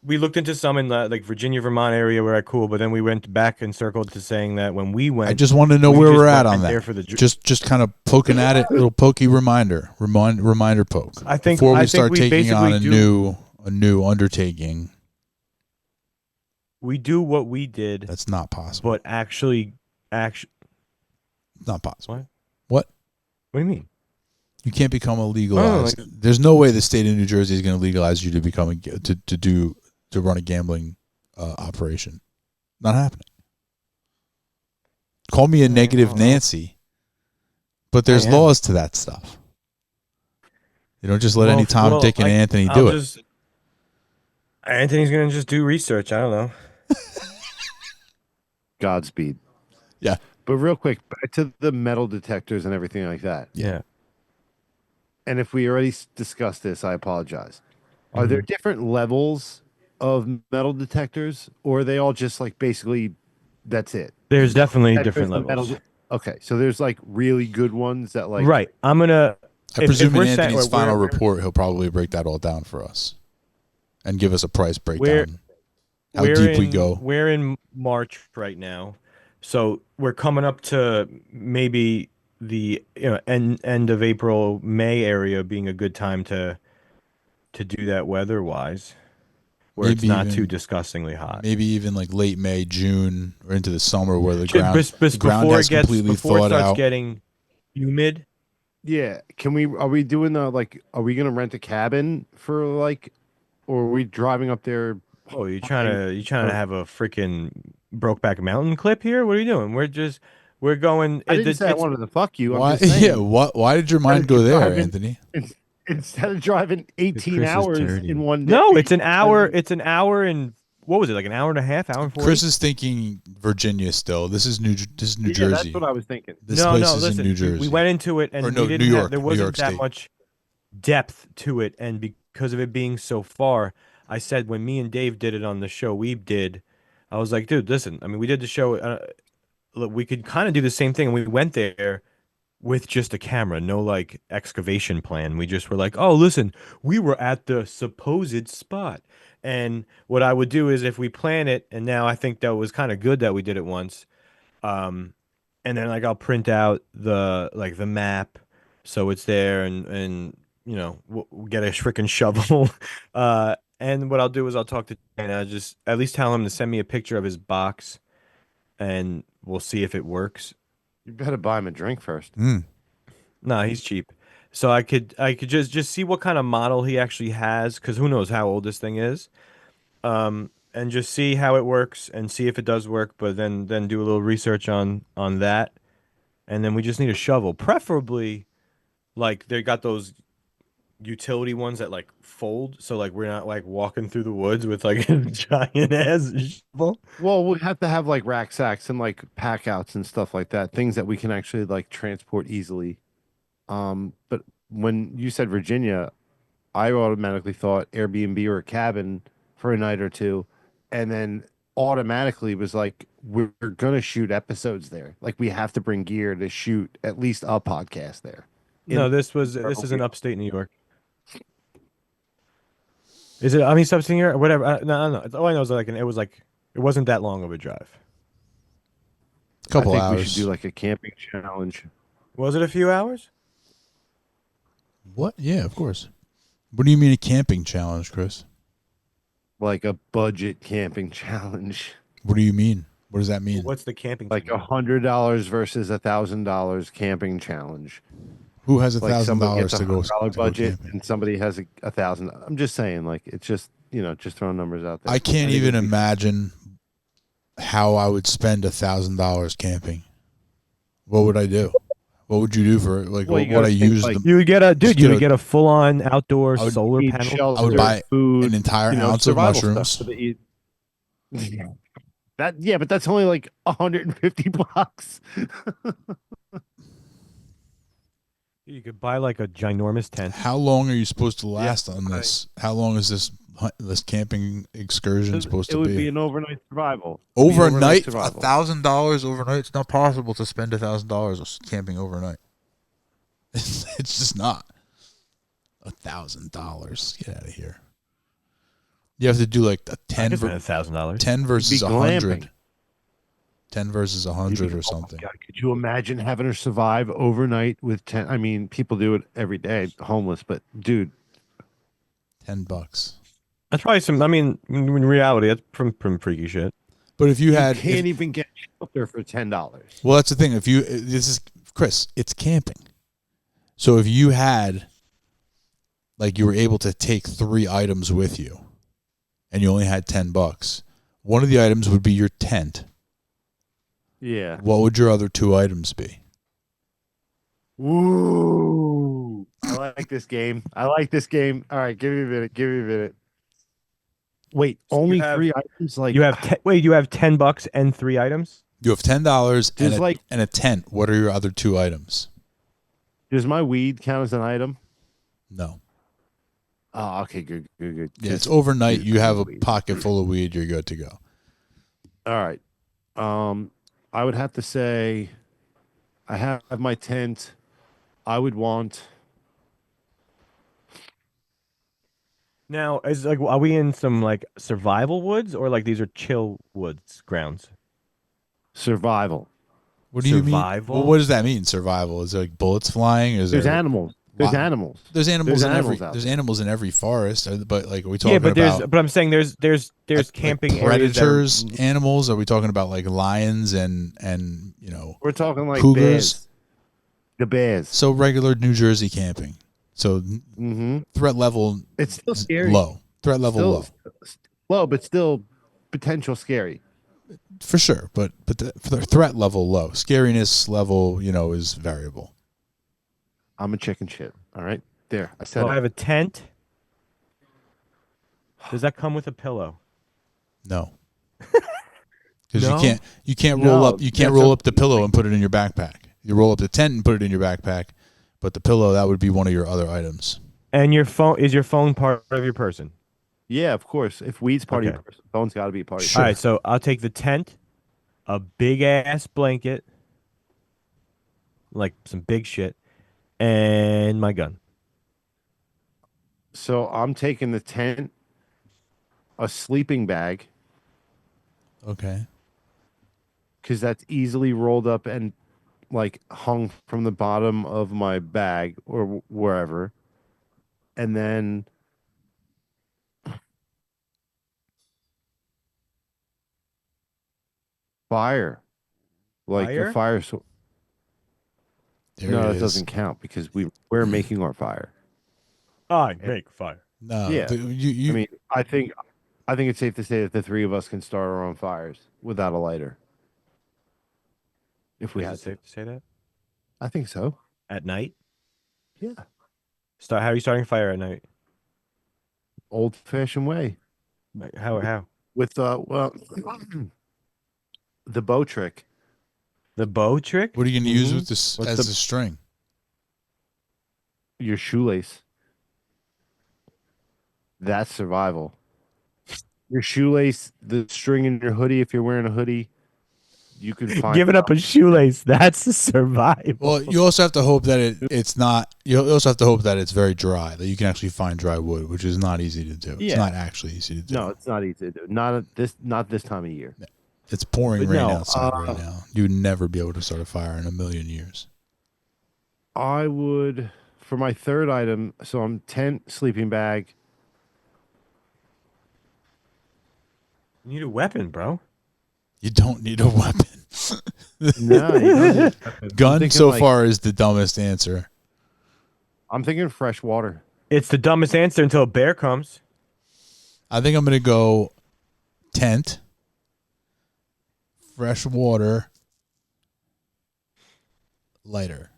Speaker 5: we looked into some in the like Virginia, Vermont area where cool, but then we went back and circled to saying that when we went,
Speaker 2: I just want to know where we're at on that. Just kind of poking at it, little pokey reminder poke.
Speaker 5: I think
Speaker 2: before we start taking on a new undertaking.
Speaker 5: We do what we did.
Speaker 2: That's not possible.
Speaker 5: But actually,
Speaker 2: not possible.
Speaker 5: What?
Speaker 2: What
Speaker 5: do you mean?
Speaker 2: You can't become a legalized. There's no way the state of New Jersey is going to legalize you to become to run a gambling operation. Not happening. Call me a negative Nancy, but there's laws to that stuff. You don't just let any Tom, Dick, and Anthony do it.
Speaker 5: Anthony's going to just do research. I don't know.
Speaker 1: Godspeed.
Speaker 2: Yeah.
Speaker 1: But real quick, back to the metal detectors and everything like that.
Speaker 5: Yeah.
Speaker 1: And if we already discussed this, I apologize. Are there different levels of metal detectors, or are they all just like basically that's it?
Speaker 5: There's definitely different levels.
Speaker 1: Okay, so there's like really good ones that like.
Speaker 5: Right. I'm gonna.
Speaker 2: I presume in Anthony's final report, he'll probably break that all down for us, and give us a price breakdown. How deep we go.
Speaker 5: We're in March right now, so we're coming up to maybe the end of April, May area being a good time to do that weather wise, where maybe it's not too disgustingly hot.
Speaker 2: Maybe even like late May, June, or into the summer where the ground has completely thawed out. Before it starts
Speaker 5: getting humid.
Speaker 1: Yeah, are we doing are we gonna rent a cabin for like, or are we driving up there?
Speaker 5: Oh, you trying to have a freaking Brokeback Mountain clip here? What are you doing? We're going.
Speaker 1: I didn't say I wanted to fuck you.
Speaker 2: Why?
Speaker 1: I'm just saying.
Speaker 2: Yeah. Why did your mind go there, Anthony?
Speaker 1: Instead of driving 18 hours in one day.
Speaker 5: No, it's an hour. It's an hour and what was it? Like an hour and a half, hour and 40?
Speaker 2: Chris is thinking Virginia still. This is New Jersey.
Speaker 1: That's what I was thinking.
Speaker 2: This place is in New Jersey.
Speaker 5: We went into it and
Speaker 2: New York.
Speaker 5: There wasn't that much depth to it, and because of it being so far, I said when me and Dave did it on the show we did, I was like, dude, listen. I mean, we did the show. We could kind of do the same thing, and we went there with just a camera, no like excavation plan. We just were like, oh, listen, we were at the supposed spot. And what I would do is if we plan it, and now I think that was kind of good that we did it once. And then like I'll print out the map so it's there, and we'll get a freaking shovel. And what I'll do is I'll talk to and I'll just at least tell him to send me a picture of his box, and we'll see if it works.
Speaker 1: You better buy him a drink first.
Speaker 5: Nah, he's cheap. So I could just see what kind of model he actually has, because who knows how old this thing is. And just see how it works and see if it does work, but then do a little research on that. And then we just need a shovel, preferably like they got those utility ones that like fold, so like we're not like walking through the woods with like a giant ass shovel.
Speaker 1: Well, we have to have like rack sacks and like pack outs and stuff like that, things that we can actually like transport easily. But when you said Virginia, I automatically thought Airbnb or a cabin for a night or two, and then automatically was like, we're gonna shoot episodes there. Like we have to bring gear to shoot at least a podcast there.
Speaker 5: No,
Speaker 1: In
Speaker 5: this is in upstate New York. Is it? I mean, upstate New York, whatever. No, no, no. All I know is like it wasn't that long of a drive.
Speaker 2: A
Speaker 1: I
Speaker 2: couple
Speaker 1: think we should do
Speaker 2: hours.
Speaker 1: like a camping challenge.
Speaker 5: Was it a few hours?
Speaker 2: What? Yeah, of course. What do you mean a camping challenge, Chris?
Speaker 1: Like a budget camping challenge.
Speaker 2: What do you mean? What does that mean?
Speaker 5: What's the camping?
Speaker 1: Like $100 versus $1,000 camping challenge.
Speaker 2: Who has
Speaker 1: Like somebody
Speaker 2: $1,000
Speaker 1: gets a
Speaker 2: to go
Speaker 1: $100 budget
Speaker 2: camping?
Speaker 1: and somebody has a thousand. I'm just saying, like it's just just throwing numbers out there.
Speaker 2: I can't
Speaker 1: think
Speaker 2: even
Speaker 1: it'd be-
Speaker 2: imagine how I would spend $1,000 camping. What would I do? What would you do for like?
Speaker 1: Well, you
Speaker 2: what I
Speaker 1: gotta think,
Speaker 2: use
Speaker 1: like,
Speaker 2: them?
Speaker 5: You would get a dude.
Speaker 2: Just
Speaker 5: You
Speaker 2: get
Speaker 5: would
Speaker 2: a-
Speaker 5: get a full on outdoor
Speaker 2: I would
Speaker 5: solar
Speaker 1: Need
Speaker 5: panel.
Speaker 1: shelter,
Speaker 2: I would buy
Speaker 1: food,
Speaker 2: an entire ounce of
Speaker 1: survival stuff
Speaker 2: mushrooms.
Speaker 1: for the eat. That but that's only like $150.
Speaker 5: You could buy like a ginormous tent.
Speaker 2: How long are you supposed to last on this? How long is this camping excursion supposed
Speaker 1: It
Speaker 2: to
Speaker 1: would
Speaker 2: be?
Speaker 1: be an overnight survival. It'd be
Speaker 2: Overnight,
Speaker 1: survival.
Speaker 2: $1,000 overnight. It's not possible to spend $1,000 camping overnight. It's just not. $1,000. Get out of here. You have to do like a
Speaker 5: I
Speaker 2: 10,
Speaker 5: could spend $1,000.
Speaker 2: 10 versus
Speaker 1: Be
Speaker 2: 100.
Speaker 1: glamping.
Speaker 2: 10 versus
Speaker 1: You'd
Speaker 2: 100
Speaker 1: be-
Speaker 2: or
Speaker 1: oh my
Speaker 2: something.
Speaker 1: God, could you imagine having to survive overnight with 10? I mean, people do it every day, homeless, but dude,
Speaker 2: $10.
Speaker 5: That's probably some. I mean, in reality, that's from freaky shit.
Speaker 2: But if you
Speaker 1: you
Speaker 2: had,
Speaker 1: can't even get shelter for $10.
Speaker 2: well, that's the thing. If you, this is Chris, it's camping. So if you had, like, you were able to take 3 items with you, and you only had $10, one of the items would be your tent.
Speaker 1: Yeah.
Speaker 2: What would your other 2 items be?
Speaker 1: Ooh. I like this game. I like this game. All right, give me a minute. Give me a minute. Wait,
Speaker 5: So you
Speaker 1: only
Speaker 5: have-
Speaker 1: 3 items? Like
Speaker 5: You have wait. You have $10 and 3 items.
Speaker 2: You have $10
Speaker 1: There's
Speaker 2: and
Speaker 1: like-
Speaker 2: and a tent. What are your other 2 items?
Speaker 1: does my weed count as an item?
Speaker 2: No.
Speaker 1: Oh, okay, good, good, good.
Speaker 2: Yeah, it's overnight.
Speaker 1: Dude,
Speaker 2: You have a
Speaker 1: weed.
Speaker 2: pocket full of weed. You're good to go.
Speaker 1: All right. I would have to say I have my tent. I would want
Speaker 5: Now, is like, are we in some like survival woods, or like these are chill woods grounds?
Speaker 1: survival.
Speaker 2: What do you mean?
Speaker 5: Survival?
Speaker 2: Well, what does that mean? Survival? Is there like bullets flying? Is
Speaker 1: There's
Speaker 2: there
Speaker 1: animals. There's
Speaker 2: Wow.
Speaker 1: animals.
Speaker 2: There's animals
Speaker 1: There's
Speaker 2: in
Speaker 1: animals
Speaker 2: every
Speaker 1: out
Speaker 2: there's
Speaker 1: there.
Speaker 2: animals in every forest, but like are we talking
Speaker 5: Yeah, but
Speaker 2: about
Speaker 5: but I'm saying there's
Speaker 2: like
Speaker 5: camping areas that are-
Speaker 2: predators, animals? Are we talking about like lions and
Speaker 1: We're talking like
Speaker 2: cougars?
Speaker 1: bears. The bears.
Speaker 2: So regular New Jersey camping. So
Speaker 1: Mm-hmm.
Speaker 2: threat level
Speaker 1: It's still scary.
Speaker 2: low. Threat level
Speaker 1: Still,
Speaker 2: low
Speaker 1: low, but still potential scary.
Speaker 2: for sure. But for the threat level low. Scariness level is variable.
Speaker 1: I'm a chicken shit. All right. There. I said
Speaker 5: Well, I
Speaker 1: it.
Speaker 5: have a tent. Does that come with a pillow?
Speaker 2: No. Because
Speaker 5: No?
Speaker 2: you can't roll
Speaker 1: No,
Speaker 2: up you can't
Speaker 1: that's
Speaker 2: roll
Speaker 1: a-
Speaker 2: up the pillow and put it in your backpack. You roll up the tent and put it in your backpack, but the pillow that would be one of your other items.
Speaker 5: And your phone part of your person?
Speaker 1: Yeah, of course. If weed's part of
Speaker 5: Okay.
Speaker 1: your person, phone's got to be part of
Speaker 2: Sure.
Speaker 5: All right, so I'll take the tent, a big ass blanket, like some big shit, and my gun.
Speaker 1: So I'm taking the tent, a sleeping bag,
Speaker 2: Okay.
Speaker 1: because that's easily rolled up and like hung from the bottom of my bag or wherever. And then fire. Like
Speaker 5: Fire?
Speaker 1: a fire. So
Speaker 2: There
Speaker 1: No,
Speaker 2: it
Speaker 1: that
Speaker 2: is.
Speaker 1: doesn't count because we're making our fire.
Speaker 5: I make fire.
Speaker 2: No,
Speaker 1: Yeah.
Speaker 2: you
Speaker 1: I mean, I think it's safe to say that the three of us can start our own fires without a lighter. If we
Speaker 5: Is
Speaker 1: had
Speaker 5: it
Speaker 1: to.
Speaker 5: safe to say that?
Speaker 1: I think so.
Speaker 5: At night?
Speaker 1: Yeah.
Speaker 5: How are you starting fire at night?
Speaker 1: Old fashioned way.
Speaker 5: Like, how?
Speaker 1: With well the bow trick.
Speaker 5: The bow trick?
Speaker 2: what are you going to use
Speaker 1: Mhm.
Speaker 2: with this
Speaker 1: What's
Speaker 2: as
Speaker 1: the-
Speaker 2: the string?
Speaker 1: Your shoelace. That's survival. Your shoelace, the string in your hoodie, if you're wearing a hoodie, you can find
Speaker 5: Giving up a shoelace. That's the survival.
Speaker 2: Well, you also have to hope that it's not. You also have to hope that it's very dry, that you can actually find dry wood, which is not easy to do. It's
Speaker 1: Yeah.
Speaker 2: not actually easy to do.
Speaker 1: No, it's not easy to do. Not this time of year.
Speaker 2: It's pouring
Speaker 1: But
Speaker 2: rain
Speaker 1: no,
Speaker 2: outside right now. You would never be able to start a fire in a million years.
Speaker 1: I would for my third item, so I'm tent, sleeping bag.
Speaker 5: You need a weapon, bro.
Speaker 2: You don't need a weapon.
Speaker 1: No, you don't need a weapon.
Speaker 2: Gun
Speaker 1: thinking,
Speaker 2: so
Speaker 1: like-
Speaker 2: far is the dumbest answer.
Speaker 1: I'm thinking fresh water.
Speaker 5: It's the dumbest answer until a bear comes.
Speaker 2: I think I'm going to go tent, fresh water, lighter.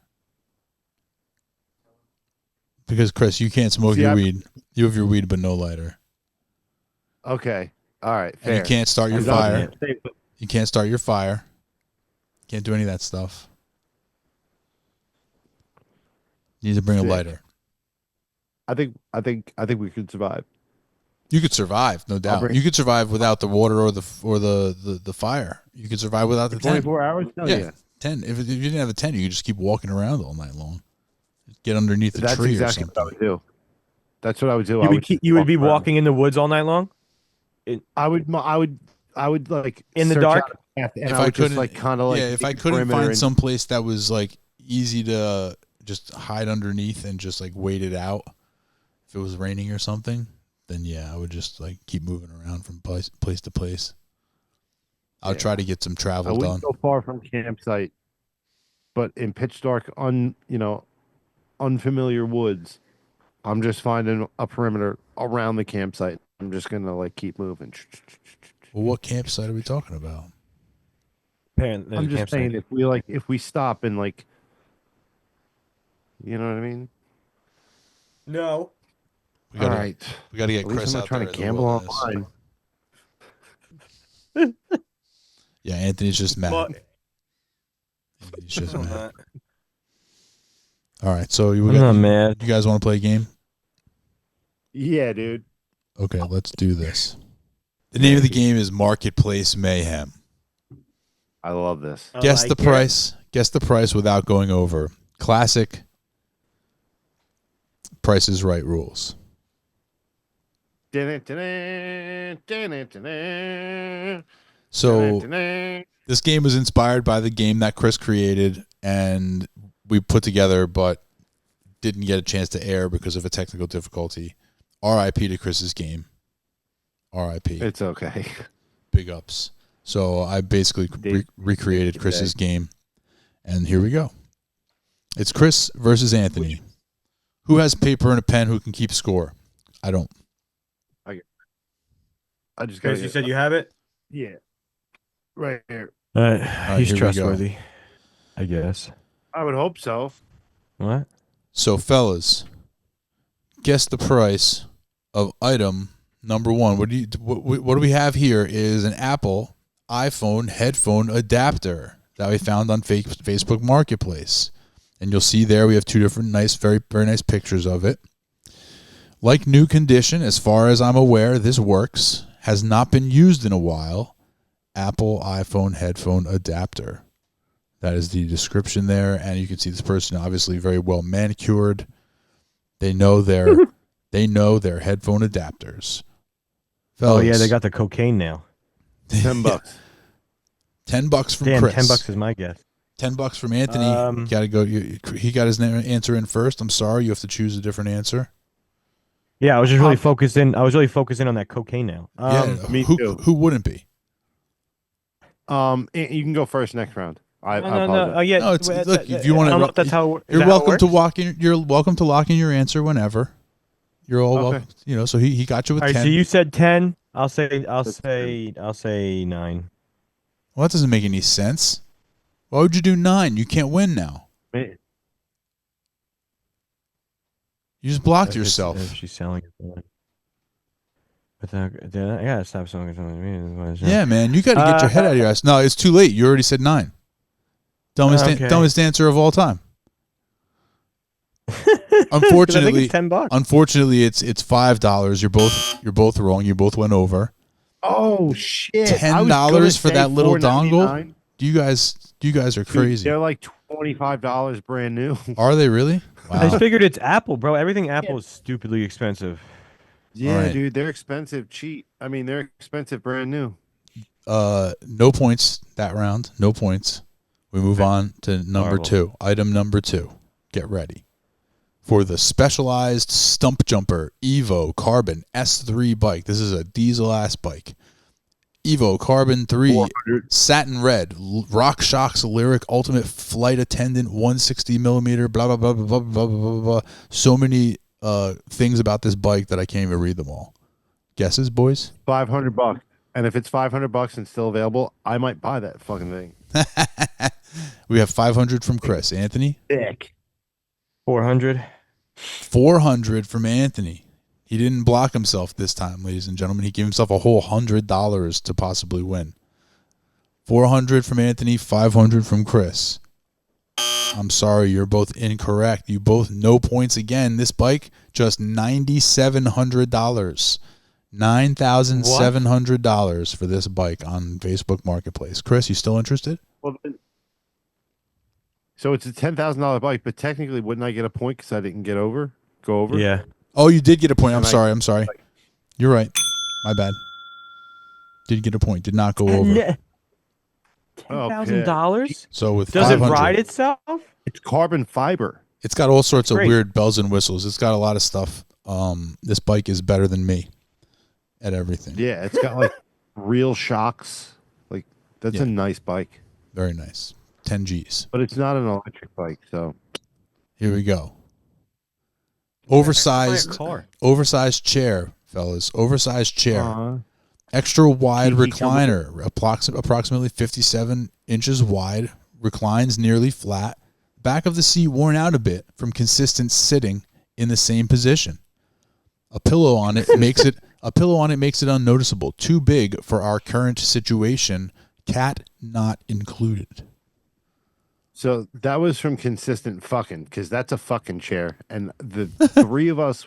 Speaker 2: Because Chris, you can't smoke
Speaker 1: See,
Speaker 2: your
Speaker 1: I-
Speaker 2: weed. You have your weed, but no lighter.
Speaker 1: Okay. All right.
Speaker 2: And
Speaker 1: Fair.
Speaker 2: you can't start your
Speaker 1: I'm done.
Speaker 2: fire.
Speaker 1: Yeah.
Speaker 2: You can't start your fire. Can't do any of that stuff. You need to bring a
Speaker 1: Sick.
Speaker 2: lighter.
Speaker 1: I think we could survive.
Speaker 2: You could survive, no doubt.
Speaker 1: bring-
Speaker 2: You could survive without the water or the fire. You could survive without the tent.
Speaker 1: 24 hours? Hell
Speaker 2: Yeah.
Speaker 1: yeah.
Speaker 2: 10. If you didn't have a tent, you could just keep walking around all night long. Get underneath a
Speaker 1: That's
Speaker 2: tree
Speaker 1: exactly
Speaker 2: or
Speaker 1: what I
Speaker 2: something.
Speaker 1: would do. That's what I would do.
Speaker 5: You would be
Speaker 1: walk around.
Speaker 5: walking in the woods all night long?
Speaker 1: I would like
Speaker 5: In the
Speaker 1: search
Speaker 5: dark?
Speaker 1: out a path, and
Speaker 2: If
Speaker 1: I would
Speaker 2: I
Speaker 1: just
Speaker 2: couldn't,
Speaker 1: like kind of like
Speaker 2: yeah, if
Speaker 1: take
Speaker 2: I
Speaker 1: the
Speaker 2: couldn't
Speaker 1: perimeter
Speaker 2: find
Speaker 1: and-
Speaker 2: some place that was like easy to just hide underneath and just like wait it out, if it was raining or something, then yeah, I would just like keep moving around from place to place. I'll
Speaker 1: Yeah.
Speaker 2: try to get some
Speaker 1: I
Speaker 2: travel done.
Speaker 1: wouldn't go far from campsite, but in pitch dark, unfamiliar woods, I'm just finding a perimeter around the campsite. I'm just gonna like keep moving.
Speaker 2: Well, what campsite are we talking about?
Speaker 1: I'm just saying if we stop and like, you know what I mean?
Speaker 5: No.
Speaker 2: We
Speaker 1: All
Speaker 2: gotta,
Speaker 1: right.
Speaker 2: we got to get
Speaker 1: At least
Speaker 2: Chris
Speaker 1: I'm not
Speaker 2: out
Speaker 1: trying
Speaker 2: there
Speaker 1: to
Speaker 2: in the
Speaker 1: gamble
Speaker 2: wilderness.
Speaker 1: online.
Speaker 2: Yeah, Anthony's just mad.
Speaker 5: Well,
Speaker 2: Anthony's just
Speaker 5: I'm
Speaker 2: mad.
Speaker 5: not,
Speaker 2: All right, so
Speaker 5: I'm not mad.
Speaker 2: you guys want to play a game?
Speaker 1: Yeah, dude.
Speaker 2: Okay, let's do this. The name of the game is Marketplace Mayhem.
Speaker 1: I love this.
Speaker 2: Guess the price. Guess the price without going over. Classic. Price is Right rules. So this game was inspired by the game that Chris created and we put together, but didn't get a chance to air because of a technical difficulty. R.I.P. to Chris's game. R.I.P.
Speaker 1: It's okay.
Speaker 2: Big ups. So I basically recreated Chris's game, and here we go. It's Chris versus Anthony. Who has paper and a pen? Who can keep score? I don't.
Speaker 1: I just
Speaker 5: Chris,
Speaker 1: got
Speaker 5: you said you have it?
Speaker 1: yeah, right here.
Speaker 5: All right. He's
Speaker 2: here we go.
Speaker 5: trustworthy. I guess.
Speaker 1: I would hope so.
Speaker 5: What?
Speaker 2: So, fellas, guess the price of item number one. What do we have here is an Apple iPhone headphone adapter that we found on Facebook Marketplace. And you'll see there we have two different nice, very, very nice pictures of it. Like new condition, as far as I'm aware, this works. Has not been used in a while. Apple iPhone headphone adapter. That is the description there, and you can see this person obviously very well manicured. They know their headphone adapters.
Speaker 5: Oh yeah,
Speaker 2: Fellas,
Speaker 5: they got the cocaine now.
Speaker 1: $10.
Speaker 2: $10 from
Speaker 5: Damn,
Speaker 2: Chris.
Speaker 5: $10 is my guess.
Speaker 2: $10 from Anthony. Got to go. He got his answer in first. I'm sorry, you have to choose a different answer.
Speaker 5: Yeah, I was just really focused in. I was really focusing on that cocaine now.
Speaker 2: Yeah,
Speaker 1: me
Speaker 2: who
Speaker 1: too.
Speaker 2: who wouldn't be?
Speaker 1: You can go first next round. I
Speaker 5: No, no.
Speaker 1: apologize.
Speaker 5: Oh, yeah.
Speaker 2: No, it's
Speaker 5: well,
Speaker 2: look. If you want
Speaker 5: I don't know if
Speaker 2: to,
Speaker 5: that's how. Is
Speaker 2: you're
Speaker 5: that how it
Speaker 2: welcome to
Speaker 5: works?
Speaker 2: walk in. You're welcome to lock in your answer whenever. You're all
Speaker 1: Okay.
Speaker 2: welcome. You know. So he got you with
Speaker 5: All right.
Speaker 2: 10.
Speaker 5: So you said 10. I'll say
Speaker 1: That's
Speaker 5: 9.
Speaker 2: Well, that doesn't make any sense. Why would you do 9? You can't win now.
Speaker 1: Man,
Speaker 2: You just blocked
Speaker 5: If
Speaker 2: yourself.
Speaker 5: she's selling it. Without, I gotta stop selling it.
Speaker 2: Yeah, man. You got to get your head out of your ass. No, it's too late. You already said 9. Dumbest,
Speaker 5: Okay.
Speaker 2: dumbest answer of all time.
Speaker 5: 'Cause I think
Speaker 2: Unfortunately,
Speaker 5: it's $10.
Speaker 2: unfortunately, it's $5. You're both wrong. You both went over.
Speaker 1: oh shit!
Speaker 2: $10 for that little dongle?
Speaker 1: $4.99.
Speaker 2: You guys are
Speaker 1: Dude,
Speaker 2: crazy.
Speaker 1: they're like $25 brand new.
Speaker 2: Are they really?
Speaker 5: I just
Speaker 2: Wow.
Speaker 5: figured it's Apple, bro. Everything Apple is stupidly expensive.
Speaker 1: Yeah,
Speaker 2: Alright.
Speaker 1: dude, they're expensive. Cheap. I mean, they're expensive brand new.
Speaker 2: No points that round. No points. We move on to number
Speaker 5: Horrible.
Speaker 2: 2. Item number 2. Get ready for the Specialized Stump Jumper Evo Carbon S3 bike. This is a diesel ass bike. Evo Carbon 3
Speaker 1: 400.
Speaker 2: Satin Red Rock Shox Lyric Ultimate Flight Attendant 160 millimeter. Blah blah blah blah blah blah blah blah. So many things about this bike that I can't even read them all. Guesses, boys?
Speaker 1: $500. And if it's $500 and still available, I might buy that fucking thing.
Speaker 2: We have 500 from Chris. Anthony?
Speaker 1: Thick.
Speaker 5: 400.
Speaker 2: 400 from Anthony. He didn't block himself this time, ladies and gentlemen. He gave himself a whole $100 to possibly win. 400 from Anthony, 500 from Chris. I'm sorry, you're both incorrect. You both no points again. This bike, just $9,700. $9,700 for this bike on Facebook Marketplace. Chris, you still interested?
Speaker 1: Well, so it's a $10,000 bike, but technically, wouldn't I get a point because I didn't go over?
Speaker 5: Yeah.
Speaker 2: Oh, you did get a point. I'm
Speaker 1: And I-
Speaker 2: sorry. You're right. My bad. Did get a point. Did not go over.
Speaker 5: $10,000?
Speaker 2: So with
Speaker 5: Does it
Speaker 2: 500,
Speaker 5: ride itself?
Speaker 1: It's carbon fiber.
Speaker 2: it's got all sorts of
Speaker 5: Great.
Speaker 2: weird bells and whistles. It's got a lot of stuff. This bike is better than me at everything.
Speaker 1: Yeah, it's got like real shocks. Like that's
Speaker 2: Yeah.
Speaker 1: a nice bike,
Speaker 2: Very nice. 10 G's.
Speaker 1: but it's not an electric bike. So
Speaker 2: Here we go. Oversized
Speaker 5: car.
Speaker 2: chair, fellas. Oversized chair.
Speaker 1: Uh-huh.
Speaker 2: Extra wide
Speaker 1: TV comes
Speaker 2: recliner, approximately 57 inches wide, reclines nearly flat. Back of the seat worn out a bit from consistent sitting in the same position. A pillow on it makes it unnoticeable. Too big for our current situation. Cat not included.
Speaker 1: So that was from consistent fucking because that's a fucking chair, and the three of us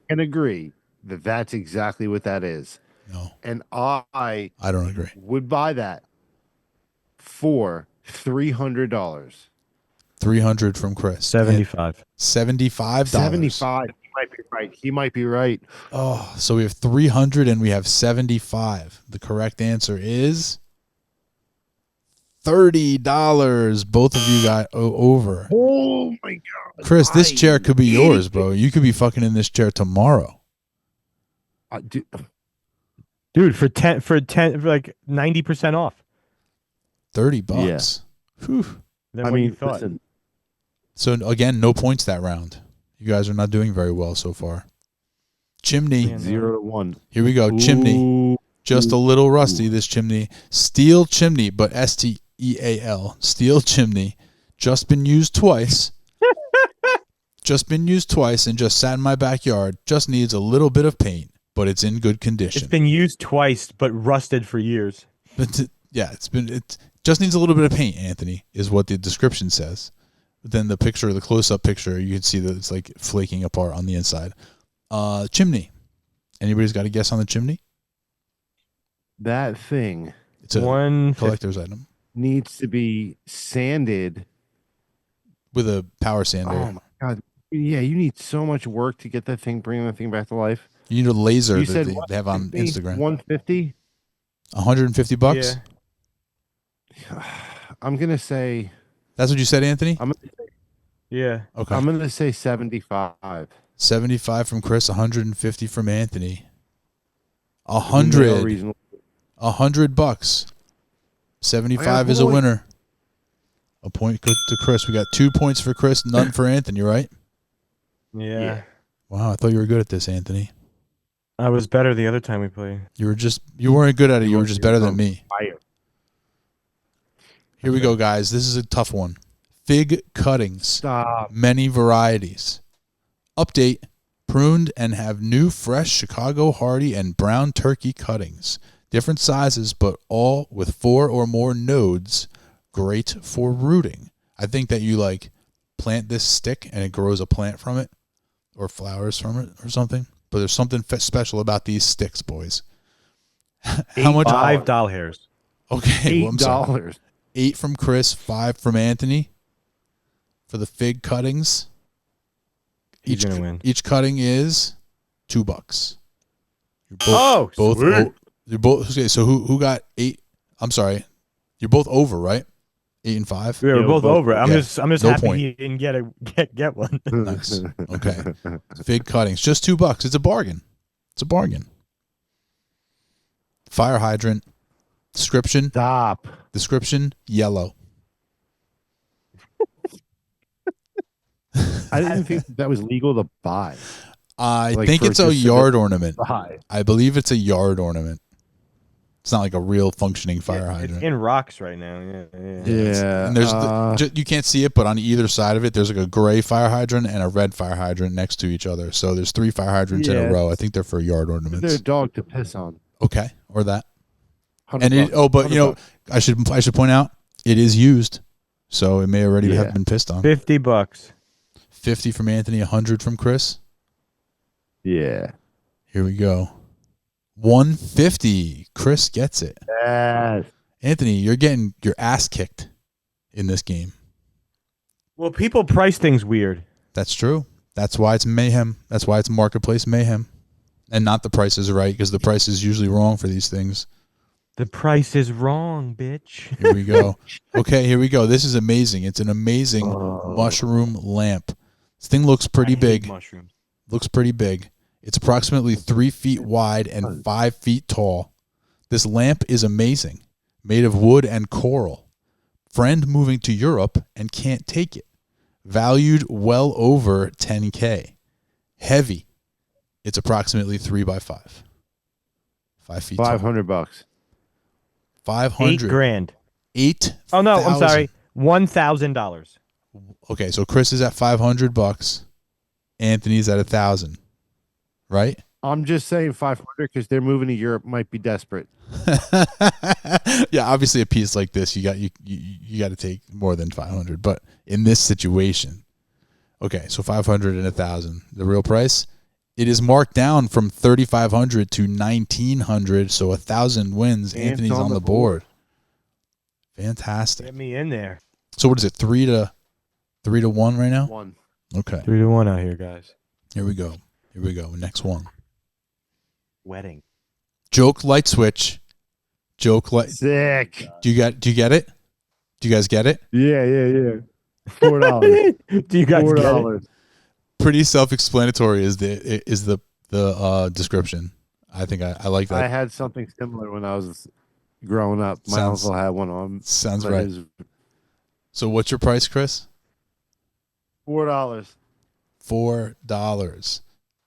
Speaker 1: can agree that that's exactly what that is.
Speaker 2: No,
Speaker 1: And I
Speaker 2: I don't agree.
Speaker 1: would buy that for $300.
Speaker 2: 300 from Chris.
Speaker 5: 75.
Speaker 2: $75.
Speaker 1: 75. He might be right. He might be right.
Speaker 2: Oh, so we have 300 and we have 75. The correct answer is $30. Both of you got over.
Speaker 1: Oh my god,
Speaker 2: Chris, this
Speaker 1: I-
Speaker 2: chair could be yours, bro. You could be fucking in this chair tomorrow.
Speaker 5: Dude, for like 90% off.
Speaker 2: $30. Whew.
Speaker 5: Than
Speaker 1: I
Speaker 5: what you
Speaker 1: mean,
Speaker 5: thought.
Speaker 1: listen,
Speaker 2: So again, no points that round. You guys are not doing very well so far. Chimney.
Speaker 5: Man.
Speaker 1: 0-1.
Speaker 2: Here we go. Chimney.
Speaker 1: Ooh.
Speaker 2: Just a little rusty, this chimney. Steel chimney, but STEAL. Steel chimney. Just been used twice. Just been used twice and just sat in my backyard. Just needs a little bit of paint, but it's in good condition.
Speaker 5: It's been used twice, but rusted for years.
Speaker 2: But yeah, it just needs a little bit of paint, Anthony, is what the description says. But then the picture, the close-up picture, you can see that it's like flaking apart on the inside. Chimney. Anybody's got a guess on the chimney?
Speaker 1: That thing
Speaker 2: It's a
Speaker 5: One
Speaker 2: collector's item
Speaker 1: needs to be sanded.
Speaker 2: with a power sander.
Speaker 1: Oh my god. Yeah, you need so much work to get that thing, bring that thing back to life.
Speaker 2: You need a laser
Speaker 1: You
Speaker 2: that
Speaker 1: said
Speaker 2: they have on
Speaker 1: 150?
Speaker 2: Instagram.
Speaker 1: 150?
Speaker 2: $150?
Speaker 5: Yeah.
Speaker 1: I'm gonna say
Speaker 2: That's what you said, Anthony?
Speaker 5: Yeah.
Speaker 2: Okay.
Speaker 1: I'm gonna say 75.
Speaker 2: 75 from Chris, 150 from Anthony.
Speaker 1: No
Speaker 2: 100.
Speaker 1: reason.
Speaker 2: $100. 75
Speaker 1: I got
Speaker 2: is a
Speaker 1: a point.
Speaker 2: winner. A point to Chris. We got 2 points for Chris, none for Anthony, right?
Speaker 5: Yeah.
Speaker 2: Wow, I thought you were good at this, Anthony.
Speaker 5: I was better the other time we played.
Speaker 2: You weren't good at it. You were just better than me.
Speaker 1: Fire.
Speaker 2: Here we go, guys. This is a tough one. Fig cuttings.
Speaker 1: Stop.
Speaker 2: Many varieties. Update. Pruned and have new fresh Chicago Hardy and brown turkey cuttings. Different sizes, but all with 4 or more nodes. Great for rooting. I think that you like plant this stick and it grows a plant from it or flowers from it or something. But there's something special about these sticks, boys. How much?
Speaker 5: $5 hairs.
Speaker 2: Okay, well, I'm sorry.
Speaker 1: $8.
Speaker 2: 8 from Chris, 5 from Anthony for the fig cuttings.
Speaker 5: He's gonna win.
Speaker 2: Each cutting is $2. You're
Speaker 5: Sweet.
Speaker 2: you're both okay. So who got 8? I'm sorry, you're both over, right? 8 and 5.
Speaker 5: We were both over. I'm
Speaker 2: Yeah.
Speaker 5: just
Speaker 2: No
Speaker 5: happy
Speaker 2: point.
Speaker 5: he didn't get one.
Speaker 2: Nice. Okay, fig cuttings, just $2. It's a bargain. It's a bargain. Fire hydrant. Description.
Speaker 1: Stop.
Speaker 2: Description. Yellow.
Speaker 1: I didn't think that was legal to buy.
Speaker 2: I
Speaker 1: Like
Speaker 2: think
Speaker 1: for
Speaker 2: it's a
Speaker 1: just
Speaker 2: yard ornament.
Speaker 1: Buy.
Speaker 2: I believe it's a yard ornament. It's not like a real functioning fire
Speaker 5: It's
Speaker 2: hydrant.
Speaker 5: in rocks right now. Yeah.
Speaker 1: Yeah.
Speaker 2: And there's you can't see it, but on either side of it, there's like a gray fire hydrant and a red fire hydrant next to each other. So there's 3 fire hydrants in a
Speaker 1: Yeah.
Speaker 2: row. I think they're for yard
Speaker 1: They're a
Speaker 2: ornaments.
Speaker 1: dog to piss on.
Speaker 2: Okay, or that.
Speaker 1: 100
Speaker 2: And
Speaker 1: bucks.
Speaker 2: but you
Speaker 1: 100
Speaker 2: know,
Speaker 1: bucks.
Speaker 2: I should point out it is used, so it may already
Speaker 1: Yeah.
Speaker 2: have been pissed on.
Speaker 5: $50.
Speaker 2: 50 from Anthony, 100 from Chris.
Speaker 1: Yeah.
Speaker 2: Here we go. 150. Chris gets it.
Speaker 1: Yes.
Speaker 2: Anthony, you're getting your ass kicked in this game.
Speaker 5: Well, people price things weird.
Speaker 2: That's true. That's why it's mayhem. That's why it's marketplace mayhem. And not the price is right, because the price is usually wrong for these things.
Speaker 5: The price is wrong, bitch.
Speaker 2: Here we go. Okay, here we go. This is amazing. It's an amazing mushroom lamp. This thing looks pretty big.
Speaker 5: Mushrooms.
Speaker 2: Looks pretty big. It's approximately 3 feet wide and 5 feet tall. This lamp is amazing. Made of wood and coral. Friend moving to Europe and can't take it. Valued well over $10K. Heavy. It's approximately 3 by 5. 5 feet tall.
Speaker 1: $500.
Speaker 2: 500.
Speaker 5: $8 grand.
Speaker 2: 8.
Speaker 5: Oh no, I'm sorry. $1,000.
Speaker 2: Okay, so Chris is at $500. Anthony's at 1,000. Right?
Speaker 1: I'm just saying 500 because they're moving to Europe. Might be desperate.
Speaker 2: Yeah, obviously a piece like this, you got to take more than 500. But in this situation, okay, so 500 and 1,000. The real price, it is marked down from 3,500 to 1,900. So 1,000 wins. Anthony's on the board. Fantastic.
Speaker 5: Get me in there.
Speaker 2: So what is it? 3 to 1 right now?
Speaker 1: 1.
Speaker 2: Okay.
Speaker 5: 3-1 out here, guys.
Speaker 2: Here we go. Here we go. Next one.
Speaker 5: Wedding.
Speaker 2: Joke light switch. Joke light.
Speaker 1: Sick.
Speaker 2: Do you get it? Do you guys get it?
Speaker 1: Yeah. $4.
Speaker 5: Do you guys get it?
Speaker 1: $4.
Speaker 2: Pretty self-explanatory is the description. I think I like that.
Speaker 1: I had something similar when I was growing up. My
Speaker 2: Sounds-
Speaker 1: uncle had one on.
Speaker 2: Sounds
Speaker 1: but
Speaker 2: right.
Speaker 1: his-
Speaker 2: So what's your price, Chris?
Speaker 1: $4.
Speaker 2: $4.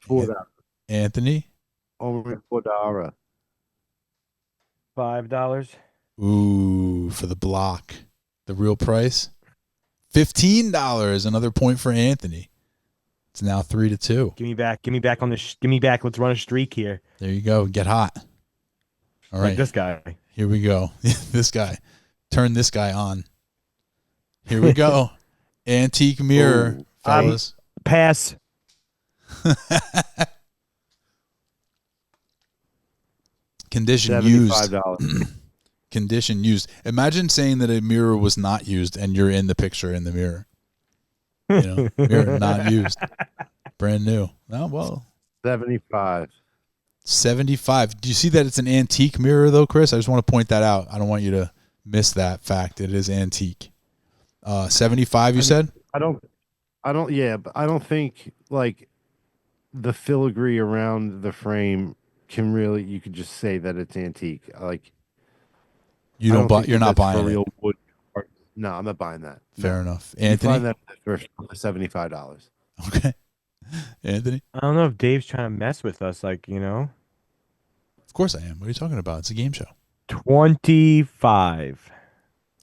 Speaker 1: $4.
Speaker 2: Anthony?
Speaker 1: Only $4.
Speaker 5: $5.
Speaker 2: Ooh, for the block. The real price? $15. Another point for Anthony. It's now 3-2.
Speaker 5: Give me back. Give me back on this. Give me back. Let's run a streak here.
Speaker 2: There you go. Get hot. All
Speaker 5: Like
Speaker 2: right.
Speaker 5: this guy.
Speaker 2: Here we go. This guy. Turn this guy on. Here we go. Antique mirror,
Speaker 1: Ooh.
Speaker 2: fellas.
Speaker 5: Pass.
Speaker 2: Condition used.
Speaker 1: $75.
Speaker 2: Condition used. Imagine saying that a mirror was not used and you're in the picture in the mirror. You know, mirror not used. Brand new. Oh, well.
Speaker 1: 75.
Speaker 2: 75. Do you see that it's an antique mirror though, Chris? I just want to point that out. I don't want you to miss that fact. It is antique. 75 you said?
Speaker 1: I don't but I don't think like the filigree around the frame can really, you could just say that it's antique. Like
Speaker 2: You
Speaker 1: I
Speaker 2: don't buy
Speaker 1: think
Speaker 2: you're not
Speaker 1: that's for
Speaker 2: buying it.
Speaker 1: real wood parts. No, I'm not buying that.
Speaker 2: Fair
Speaker 1: No.
Speaker 2: enough.
Speaker 1: You
Speaker 2: Anthony?
Speaker 1: find that for $75.
Speaker 2: Okay. Anthony?
Speaker 5: I don't know if Dave's trying to mess with us. Like,
Speaker 2: Of course I am. What are you talking about? It's a game show.
Speaker 5: 25.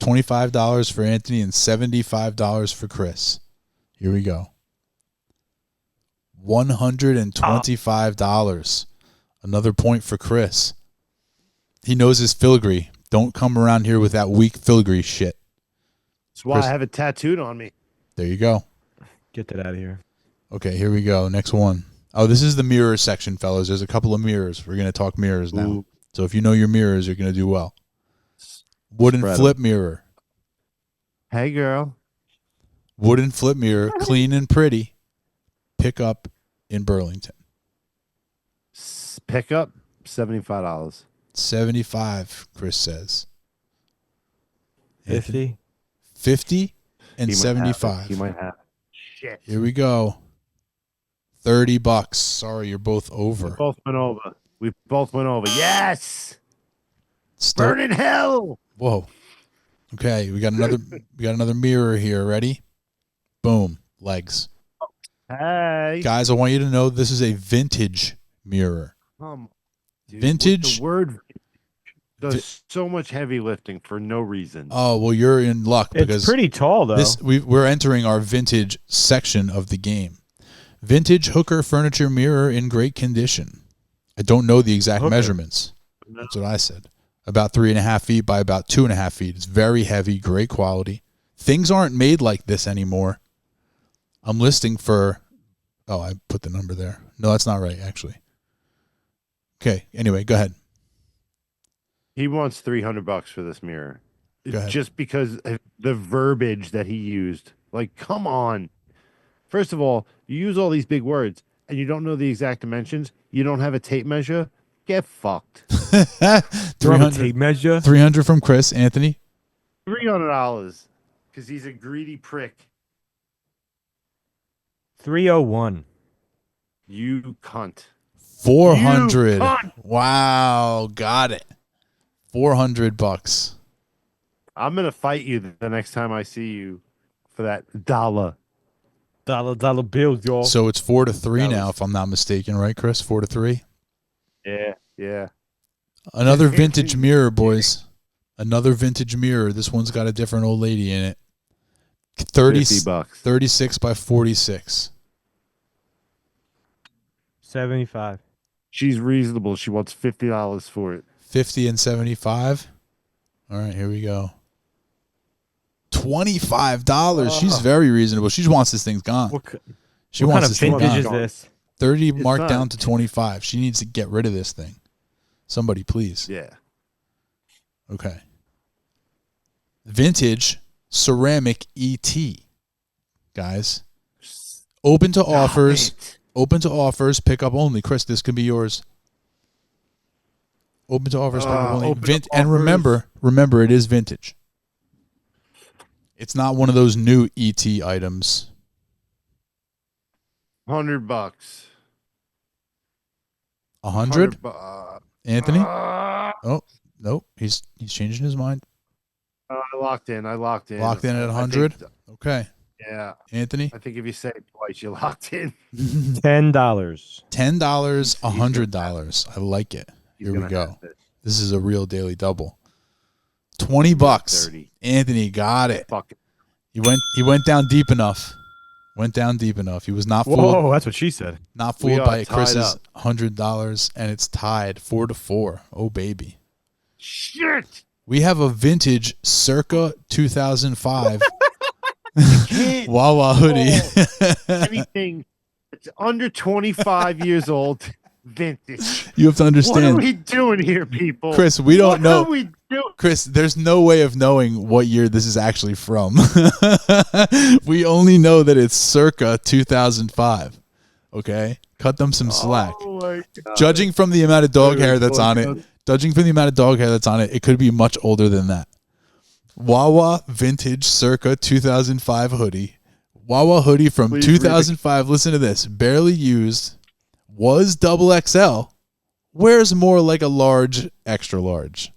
Speaker 2: $25 for Anthony and $75 for Chris. Here we go. $125. Another point for Chris. He knows his filigree. Don't come around here with that weak filigree shit.
Speaker 1: That's why
Speaker 2: Chris-
Speaker 1: I have it tattooed on me.
Speaker 2: There you go.
Speaker 5: Get that out of here.
Speaker 2: Okay, here we go. Next one. Oh, this is the mirror section, fellas. There's a couple of mirrors. We're going to talk mirrors now.
Speaker 1: Ooh.
Speaker 2: So if you know your mirrors, you're going to do well. Wooden
Speaker 1: Spread 'em.
Speaker 2: flip mirror.
Speaker 1: Hey, girl.
Speaker 2: Wooden flip mirror, clean and pretty. Pick up in Burlington.
Speaker 1: Pick up $75.
Speaker 2: 75, Chris says.
Speaker 5: 50.
Speaker 2: 50 and
Speaker 1: He might have it.
Speaker 2: 75.
Speaker 1: He might have it. Shit.
Speaker 2: Here we go. $30. Sorry, you're both over.
Speaker 1: We both went over. Yes.
Speaker 2: Start-
Speaker 1: Burn in hell.
Speaker 2: Whoa. Okay, we got another mirror here. Ready? Boom. Legs.
Speaker 1: Hey.
Speaker 2: Guys, I want you to know this is a vintage mirror.
Speaker 1: Dude,
Speaker 2: Vintage?
Speaker 1: The word does so much heavy lifting for no reason.
Speaker 2: Oh, well, you're in luck because
Speaker 5: It's pretty tall, though.
Speaker 2: we're entering our vintage section of the game. Vintage hooker furniture mirror in great condition. I don't know the exact
Speaker 5: Hooker.
Speaker 2: measurements. That's what I said. About 3.5 feet by about 2.5 feet. It's very heavy, great quality. Things aren't made like this anymore. I'm listing for. Oh, I put the number there. No, that's not right, actually. Okay. Anyway, go ahead.
Speaker 1: He wants $300 for this mirror.
Speaker 2: Go ahead.
Speaker 1: Just because of the verbiage that he used. Like, come on. First of all, you use all these big words and you don't know the exact dimensions. You don't have a tape measure. Get fucked.
Speaker 2: 300,
Speaker 5: measure.
Speaker 2: 300 from Chris. Anthony?
Speaker 1: $300 because he's a greedy prick.
Speaker 5: 301.
Speaker 1: You cunt.
Speaker 2: 400.
Speaker 1: You cunt.
Speaker 2: Wow, got it. $400.
Speaker 1: I'm gonna fight you the next time I see you for that dollar.
Speaker 5: Dollar bills, y'all.
Speaker 2: So it's 4-3
Speaker 1: That
Speaker 2: now,
Speaker 1: was-
Speaker 2: if I'm not mistaken, right, Chris? 4-3.
Speaker 1: Yeah.
Speaker 2: Another vintage mirror, boys. Another vintage mirror. This one's got a different old lady in it.
Speaker 1: 50
Speaker 2: 36 by 46.
Speaker 5: 75.
Speaker 1: She's reasonable. She wants $50 for it.
Speaker 2: 50 and 75. All right, here we go. $25. She's very reasonable. She wants this thing gone.
Speaker 5: What
Speaker 2: She
Speaker 5: kind
Speaker 2: wants
Speaker 5: of
Speaker 2: this thing
Speaker 5: vintage
Speaker 2: gone.
Speaker 5: is this?
Speaker 2: 30
Speaker 1: It's
Speaker 2: marked
Speaker 1: not-
Speaker 2: down to 25. She needs to get rid of this thing. Somebody, please.
Speaker 1: Yeah.
Speaker 2: Okay. Vintage ceramic ET. Guys. Open to offers. Open to offers. Pick up only. Chris, this could be yours. Open to offers. Pick up only.
Speaker 1: open to
Speaker 2: And
Speaker 1: offers.
Speaker 2: remember, it is vintage. It's not one of those new ET items.
Speaker 1: $100.
Speaker 2: 100? Anthony?
Speaker 1: I
Speaker 2: Oh, nope. He's changing his mind.
Speaker 1: locked in.
Speaker 2: Locked in at
Speaker 1: I
Speaker 2: 100?
Speaker 1: think-
Speaker 2: Okay.
Speaker 1: Yeah.
Speaker 2: Anthony?
Speaker 1: I think if you say it twice, you're locked in.
Speaker 5: $10.
Speaker 2: $10, $100. I like it. Here we go. This is a real daily double. $20.
Speaker 1: 30.
Speaker 2: Anthony got it.
Speaker 1: Fuck it.
Speaker 2: He went down deep enough. Went down deep enough. He was not fooled.
Speaker 5: Whoa, that's what she said.
Speaker 2: Not
Speaker 1: We
Speaker 2: fooled
Speaker 1: are
Speaker 2: by
Speaker 1: tied
Speaker 2: Chris's
Speaker 1: up.
Speaker 2: $100, and it's tied 4-4. Oh baby.
Speaker 1: Shit.
Speaker 2: We have a vintage circa 2005
Speaker 1: Can't
Speaker 2: Wawa hoodie.
Speaker 1: anything that's under 25 years old, vintage.
Speaker 2: You have to
Speaker 1: What are
Speaker 2: understand,
Speaker 1: we doing here, people?
Speaker 2: Chris. We don't know.
Speaker 1: What are we doing?
Speaker 2: Chris, there's no way of knowing what year this is actually from. We only know that it's circa 2005. Okay? Cut them some slack.
Speaker 1: Oh my God.
Speaker 2: Judging from the amount of dog
Speaker 1: Dude,
Speaker 2: hair that's on it, it could be much older than that. Wawa vintage circa 2005 hoodie. Wawa hoodie from
Speaker 1: Please read the-
Speaker 2: 2005. Listen to this. Barely used. Was double XL. Wears more like a large, extra large.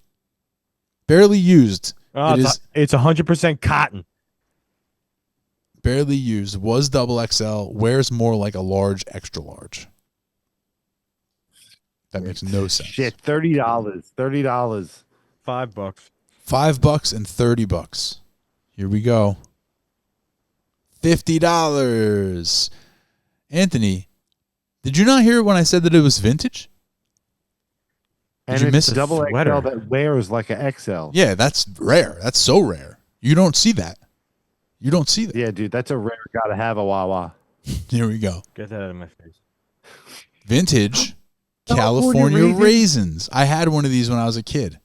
Speaker 2: Barely used.
Speaker 5: Oh,
Speaker 2: It is
Speaker 5: it's 100% cotton.
Speaker 2: barely used. Was double XL. Wears more like a large, extra large. That makes no sense.
Speaker 1: Shit, $30. $30.
Speaker 5: $5.
Speaker 2: $5 and $30. Here we go. $50. Anthony, did you not hear it when I said that it was vintage?
Speaker 1: And
Speaker 2: you
Speaker 1: it's
Speaker 2: miss
Speaker 1: a
Speaker 2: a
Speaker 1: double
Speaker 5: sweater?
Speaker 1: XL that wears like an XL.
Speaker 2: Yeah, that's rare. That's so rare. You don't see that. You don't see that.
Speaker 1: Yeah, dude, that's a rare. Gotta have a Wawa.
Speaker 2: Here we go.
Speaker 5: Get that out of my face.
Speaker 2: Vintage
Speaker 1: California
Speaker 2: California
Speaker 1: raisins?
Speaker 2: raisins. I had one of these when I was a kid.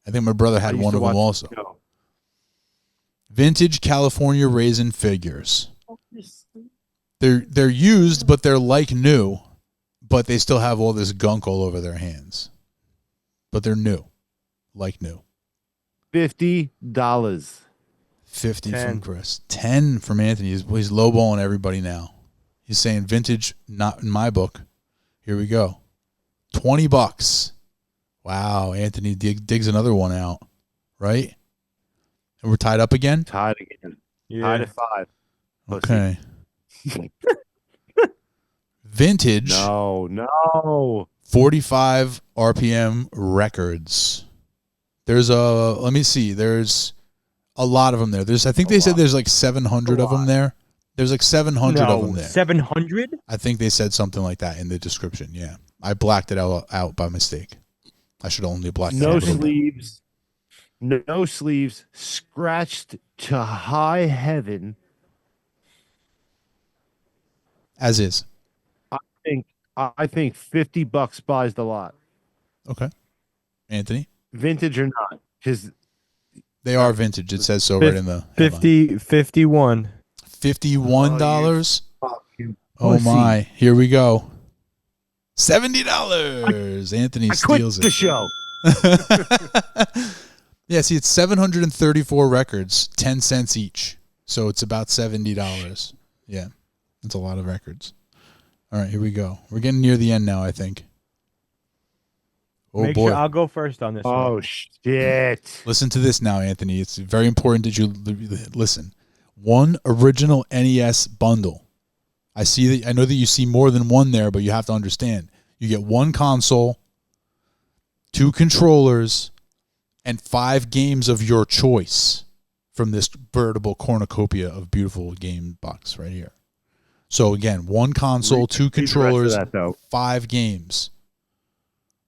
Speaker 2: I think my brother
Speaker 1: I
Speaker 2: had
Speaker 1: used
Speaker 2: one
Speaker 1: to
Speaker 2: of them
Speaker 1: watch
Speaker 2: also.
Speaker 1: the show.
Speaker 2: Vintage California raisin figures. They're used, but they're like new, but they still have all this gunk all over their hands. But they're new, like new.
Speaker 1: $50.
Speaker 2: 50 from
Speaker 5: 10.
Speaker 2: Chris. 10 from Anthony. He's lowballing everybody now. He's saying vintage, not in my book. Here we go. $20. Wow, Anthony digs another one out, right? And we're tied up again?
Speaker 1: Tied again.
Speaker 5: Yeah.
Speaker 1: Tied at 5. Pussy.
Speaker 2: Okay. Vintage.
Speaker 1: No.
Speaker 2: 45 RPM records. There's let me see. There's a lot of them there. I think they said there's like 700 of them there. There's like 700 of them there.
Speaker 5: 700?
Speaker 2: I think they said something like that in the description. Yeah. I blacked it out by mistake. I should only black it
Speaker 1: No
Speaker 2: out.
Speaker 1: sleeves. No sleeves. Scratched to high heaven.
Speaker 2: As is.
Speaker 1: I think $50 buys the lot.
Speaker 2: Okay. Anthony?
Speaker 1: Vintage or not. Because
Speaker 2: They are vintage. It says so right in the headline.
Speaker 5: 51.
Speaker 2: $51.
Speaker 1: fucking
Speaker 2: Oh
Speaker 1: pussy.
Speaker 2: my. Here we go. $70. Anthony
Speaker 1: I quit
Speaker 2: steals
Speaker 1: the
Speaker 2: it.
Speaker 1: show.
Speaker 2: Yeah, see, it's 734 records, 10 cents each. So it's about $70. Yeah, that's a lot of records. All right, here we go. We're getting near the end now, I think. Oh,
Speaker 5: Make
Speaker 2: boy.
Speaker 5: sure I'll go first on this
Speaker 1: Oh,
Speaker 5: one.
Speaker 1: shit.
Speaker 2: Listen to this now, Anthony. It's very important that you listen. One original NES bundle. I know that you see more than one there, but you have to understand. You get one console, 2 controllers, and 5 games of your choice from this veritable cornucopia of beautiful game box right here. So again, one console, 2 controllers,
Speaker 1: That, though.
Speaker 2: 5 games.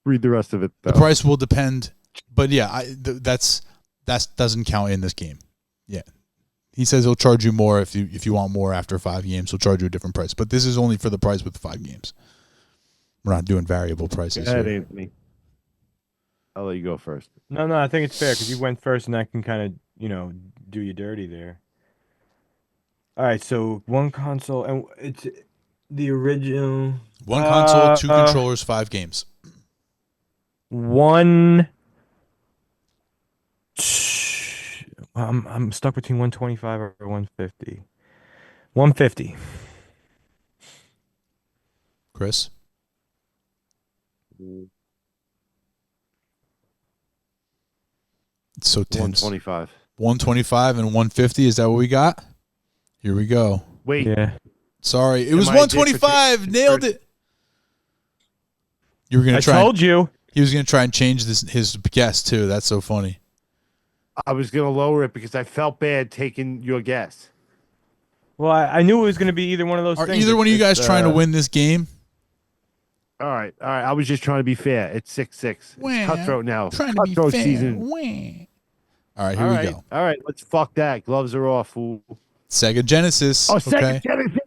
Speaker 1: Read the rest of it, though.
Speaker 2: The price will depend, but yeah, that doesn't count in this game. Yeah, he says he'll charge you more if you want more after 5 games. He'll charge you a different price, but this is only for the price with 5 games. We're not doing variable prices
Speaker 1: Go ahead,
Speaker 2: here.
Speaker 1: Anthony. I'll let you go first.
Speaker 5: No, I think it's fair because you went first and I can kind of, do you dirty there. All right, so one console, and it's the original.
Speaker 2: One console, 2 controllers, 5 games.
Speaker 5: One. I'm stuck between 125 or 150. 150.
Speaker 2: Chris? It's so tense.
Speaker 1: 125.
Speaker 2: 125 and 150. Is that what we got? Here we go.
Speaker 1: Wait.
Speaker 5: Yeah.
Speaker 2: Sorry, it was
Speaker 1: Am I
Speaker 2: 125. Nailed it. You were gonna
Speaker 5: I
Speaker 2: try.
Speaker 5: told you.
Speaker 2: He was gonna try and change his guess too. That's so funny.
Speaker 1: I was going to lower it because I felt bad taking your guess.
Speaker 5: Well, I knew it was going to be either one of those
Speaker 2: Are
Speaker 5: things.
Speaker 2: either one of you guys
Speaker 5: It's,
Speaker 2: trying to win this game?
Speaker 1: All right. I was just trying to be fair. It's 6-6.
Speaker 2: Wah.
Speaker 1: It's cutthroat now.
Speaker 2: Trying to be
Speaker 1: Cutthroat
Speaker 2: fair.
Speaker 1: season.
Speaker 2: Wah. All right, here
Speaker 1: All
Speaker 2: we
Speaker 1: right.
Speaker 2: go.
Speaker 1: All right. Let's fuck that. Gloves are off, fool.
Speaker 2: Sega Genesis.
Speaker 1: Oh,
Speaker 2: okay.
Speaker 1: Sega Genesis.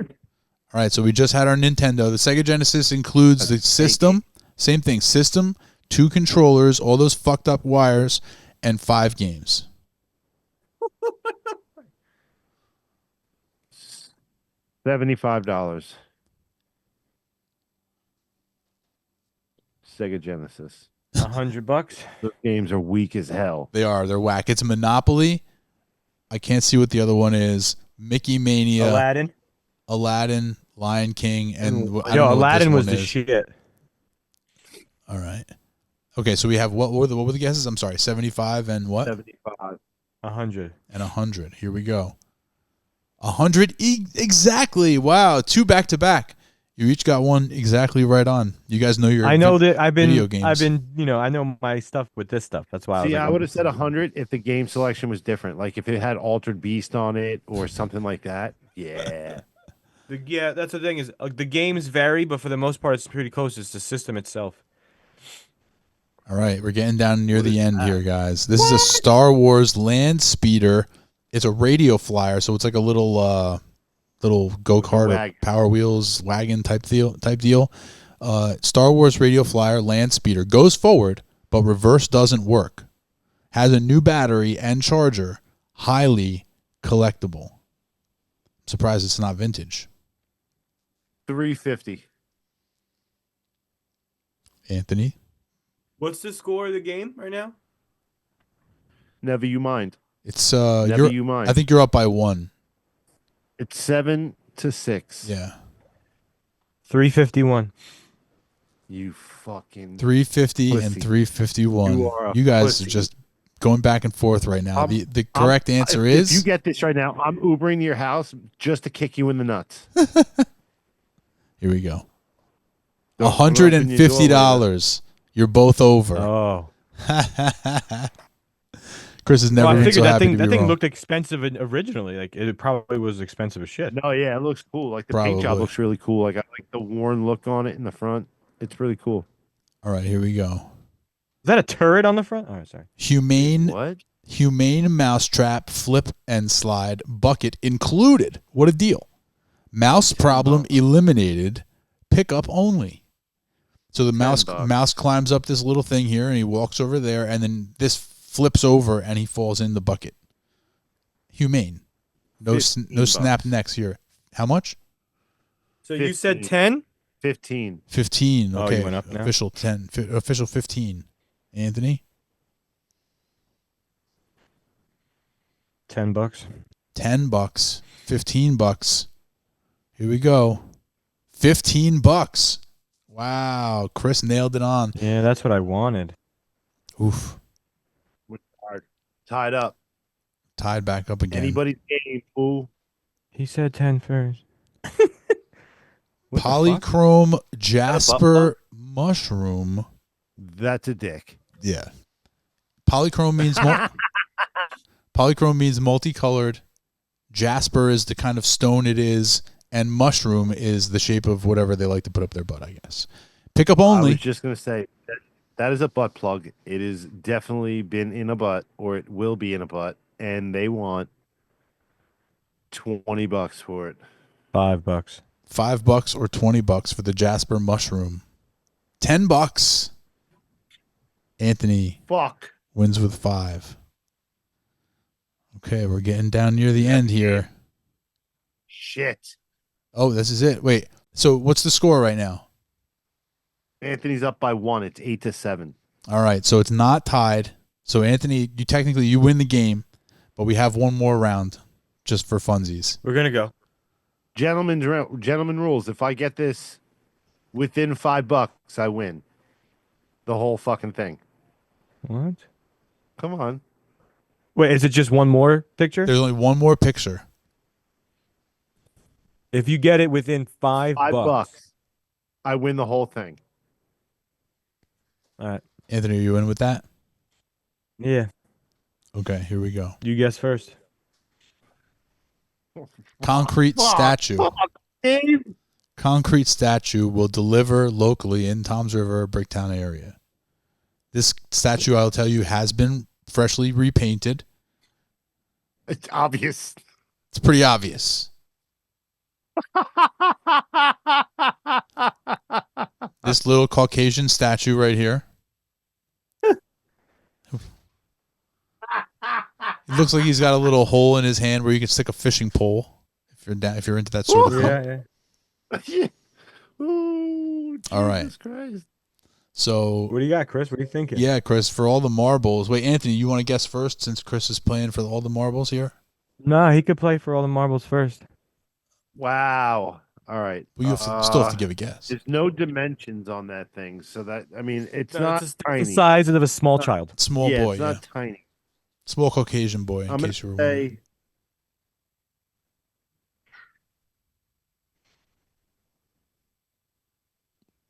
Speaker 2: All right, so we just had our Nintendo. The Sega Genesis includes the system. Same thing. System, 2 controllers, all those fucked up wires, and 5 games.
Speaker 1: $75. Sega Genesis.
Speaker 5: $100.
Speaker 1: Those games are weak as hell.
Speaker 2: They are. They're whack. It's Monopoly. I can't see what the other one is. Mickey Mania.
Speaker 5: Aladdin.
Speaker 2: Lion King, and I don't know what
Speaker 5: Aladdin
Speaker 2: this
Speaker 5: was
Speaker 2: one
Speaker 5: the
Speaker 2: is.
Speaker 5: shit.
Speaker 2: All right. Okay, so we have what were the guesses? I'm sorry, 75 and what?
Speaker 1: 75.
Speaker 5: 100.
Speaker 2: and 100. Here we go. 100 exactly. Wow, 2 back to back. You each got one exactly right on. You guys know your
Speaker 5: I know that
Speaker 2: video games.
Speaker 5: I know my stuff with this stuff. That's why
Speaker 1: See,
Speaker 5: I
Speaker 1: I
Speaker 5: was
Speaker 1: would
Speaker 5: like,
Speaker 1: have said 100 if the game selection was different. Like if it had Altered Beast on it or something like that. Yeah.
Speaker 5: yeah, that's the thing is the games vary, but for the most part, it's pretty close. It's the system itself.
Speaker 2: All right, we're getting down near the end here, guys. This is a Star Wars land speeder. It's a radio flyer, so it's like a little go-kart or Power Wheels wagon type deal. Star Wars radio flyer land speeder goes forward, but reverse doesn't work. Has a new battery and charger. Highly collectible. I'm surprised it's not vintage.
Speaker 1: 350.
Speaker 2: Anthony?
Speaker 5: What's the score of the game right now?
Speaker 1: Never you mind.
Speaker 2: It's
Speaker 1: Never you mind.
Speaker 2: I think you're up by 1.
Speaker 1: It's 7-6.
Speaker 2: Yeah.
Speaker 5: 351.
Speaker 1: You fucking
Speaker 2: 350 and
Speaker 1: pussy.
Speaker 2: 351.
Speaker 1: You are a
Speaker 2: You guys
Speaker 1: pussy.
Speaker 2: are just going back and forth right now. The correct answer
Speaker 1: if
Speaker 2: is
Speaker 1: you get this right now, I'm Ubering to your house just to kick you in the nuts.
Speaker 2: here we go.
Speaker 1: Don't open your door
Speaker 2: $150. You're both over.
Speaker 5: Oh.
Speaker 2: Chris has never
Speaker 5: Well, I
Speaker 2: been
Speaker 5: figured
Speaker 2: so
Speaker 5: that
Speaker 2: happy
Speaker 5: thing
Speaker 2: to
Speaker 5: that
Speaker 2: be
Speaker 5: thing
Speaker 2: wrong.
Speaker 5: looked expensive originally. Like it probably was expensive as shit.
Speaker 1: No, yeah, it looks cool. Like the paint job
Speaker 2: Probably.
Speaker 1: looks really cool. Like I like the worn look on it in the front. It's really cool.
Speaker 2: All right, here we go.
Speaker 5: Is that a turret on the front? Oh, sorry.
Speaker 2: Humane mousetrap, flip and slide, bucket included. What a deal. Mouse problem eliminated, pickup only. So the mouse climbs up this little thing here and he walks over there and then this flips over and he falls in the bucket. Humane. No snap necks here. How much?
Speaker 5: So you said 10?
Speaker 1: 15.
Speaker 2: 15.
Speaker 5: Oh,
Speaker 2: Okay.
Speaker 5: you went up now?
Speaker 2: Official 10. Official 15. Anthony?
Speaker 5: $10.
Speaker 2: $10. $15. Here we go. $15. Wow. Chris nailed it on.
Speaker 5: Yeah, that's what I wanted.
Speaker 2: Oof.
Speaker 1: Tied up.
Speaker 2: Tied back up again.
Speaker 1: Anybody's game, fool.
Speaker 5: He said 10 first. What the fuck?
Speaker 2: Polychrome Jasper mushroom.
Speaker 1: That's a dick.
Speaker 2: Yeah. Polychrome means polychrome means multicolored. Jasper is the kind of stone it is, and mushroom is the shape of whatever they like to put up their butt, I guess. Pickup
Speaker 1: I
Speaker 2: only.
Speaker 1: was just gonna say that is a butt plug. It has definitely been in a butt, or it will be in a butt, and they want $20 for it.
Speaker 5: $5.
Speaker 2: $5 or $20 for the Jasper mushroom. $10. Anthony
Speaker 1: Fuck.
Speaker 2: wins with 5. Okay, we're getting down near the end here.
Speaker 1: Shit.
Speaker 2: Oh, this is it. Wait. So what's the score right now?
Speaker 1: Anthony's up by 1. It's 8-7.
Speaker 2: All right, so it's not tied. So Anthony, you win the game, but we have one more round just for funsies.
Speaker 5: We're gonna go.
Speaker 1: Gentlemen rules. If I get this within $5, I win. The whole fucking thing.
Speaker 5: What?
Speaker 1: Come on.
Speaker 5: Wait, is it just one more picture?
Speaker 2: There's only one more picture.
Speaker 5: If you get it within $5,
Speaker 1: $5, I win the whole thing.
Speaker 5: All right.
Speaker 2: Anthony, are you in with that?
Speaker 5: Yeah.
Speaker 2: Okay, here we go.
Speaker 5: You guess first.
Speaker 2: Concrete statue.
Speaker 1: Dave.
Speaker 2: Concrete statue will deliver locally in Toms River, Bricktown area. This statue, I'll tell you, has been freshly repainted.
Speaker 1: It's obvious.
Speaker 2: It's pretty obvious. This little Caucasian statue right here. It looks like he's got a little hole in his hand where you can stick a fishing pole if you're into that sort of thing.
Speaker 5: Yeah.
Speaker 1: Ooh,
Speaker 2: All right.
Speaker 1: Jesus Christ.
Speaker 2: So
Speaker 5: What do you got, Chris? What are you thinking?
Speaker 2: yeah, Chris, for all the marbles. Wait, Anthony, you want to guess first since Chris is playing for all the marbles here?
Speaker 5: No, he could play for all the marbles first.
Speaker 1: Wow. All right.
Speaker 2: Well, you still have to give a guess.
Speaker 1: There's no dimensions on that thing, so that I mean, it's
Speaker 5: No,
Speaker 1: not
Speaker 5: it's
Speaker 1: tiny.
Speaker 5: the size of a small child.
Speaker 2: Small
Speaker 1: yeah,
Speaker 2: boy,
Speaker 1: it's
Speaker 2: yeah.
Speaker 1: not tiny.
Speaker 2: Small Caucasian boy, in
Speaker 1: I'm gonna
Speaker 2: case you were wondering.
Speaker 1: say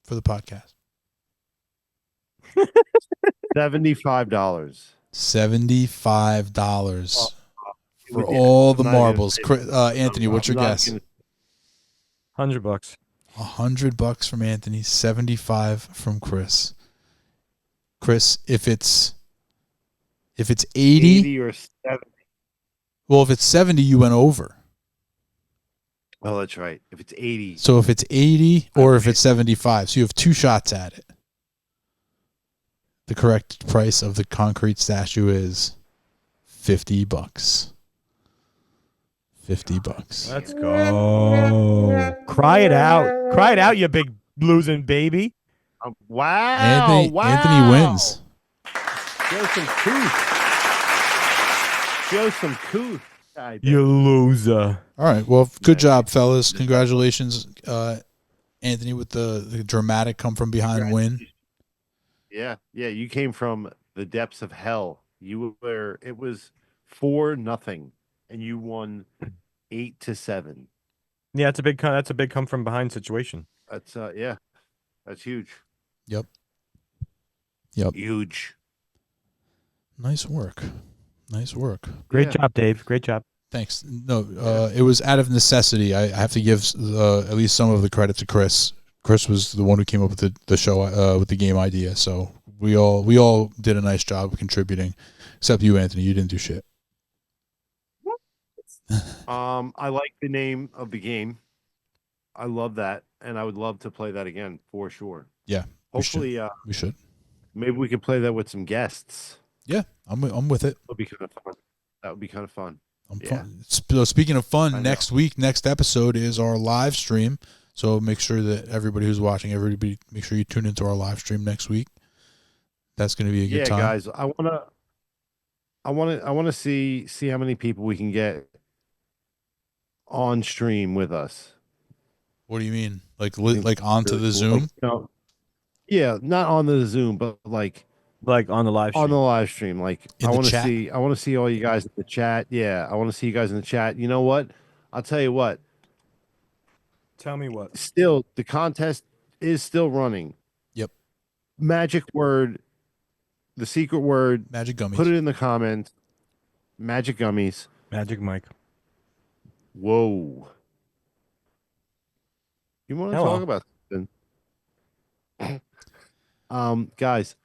Speaker 2: For the podcast.
Speaker 1: $75.
Speaker 2: $75 for
Speaker 1: Yeah,
Speaker 2: all
Speaker 1: I'm
Speaker 2: the
Speaker 1: not even gonna
Speaker 2: marbles.
Speaker 1: say
Speaker 2: Anthony,
Speaker 1: I'm
Speaker 2: what's your
Speaker 1: not
Speaker 2: guess?
Speaker 1: gonna-
Speaker 5: $100.
Speaker 2: $100 from Anthony, 75 from Chris. Chris, if it's 80,
Speaker 1: 80 or 70.
Speaker 2: well, if it's 70, you went over.
Speaker 1: Oh, that's right. If it's 80,
Speaker 2: So if it's 80 or if it's 75, so you have two shots at it. The correct price of the concrete statue is $50. $50.
Speaker 5: Let's go. Cry it out. Cry it out, you big losing baby.
Speaker 1: wow,
Speaker 2: Anthony wins.
Speaker 1: Show some couth. Show some couth.
Speaker 5: You loser.
Speaker 2: All right. Well, good job, fellas. Congratulations, Anthony, with the dramatic come from behind win.
Speaker 1: Yeah, you came from the depths of hell. It was 4-0, and you won 8-7.
Speaker 5: Yeah, that's a big come from behind situation.
Speaker 1: That's that's huge.
Speaker 2: Yep.
Speaker 1: Huge.
Speaker 2: Nice work.
Speaker 5: Great job, Dave. Great job.
Speaker 2: Thanks. No, it was out of necessity. I have to give at least some of the credit to Chris. Chris was the one who came up with the show with the game idea. So we all did a nice job of contributing, except you, Anthony. You didn't do shit.
Speaker 1: I like the name of the game. I love that, and I would love to play that again for sure.
Speaker 2: Yeah.
Speaker 1: Hopefully,
Speaker 2: we should.
Speaker 1: maybe we could play that with some guests.
Speaker 2: Yeah, I'm with it.
Speaker 1: That would be kind of fun. That would be kind of fun.
Speaker 2: Fun. Speaking of fun, next episode is our live stream. So make sure that everybody who's watching, make sure you tune into our live stream next week. That's going to be a good time.
Speaker 1: Yeah, guys, I want to see how many people we can get on stream with us.
Speaker 2: What do you mean? Like onto the Zoom?
Speaker 1: No, yeah, not on the Zoom, but like
Speaker 5: on the live stream.
Speaker 1: On the live stream. Like
Speaker 2: I want
Speaker 1: to see all you guys in the chat. Yeah, I want to see you guys in the chat. You know what? I'll tell you what.
Speaker 5: Tell me what.
Speaker 1: Still, the contest is still running.
Speaker 2: Yep.
Speaker 1: Magic word, the secret word.
Speaker 2: Magic gummies.
Speaker 1: Put it in the comments. Magic gummies.
Speaker 5: Magic Mike.
Speaker 1: Whoa. You want to talk about something? Guys,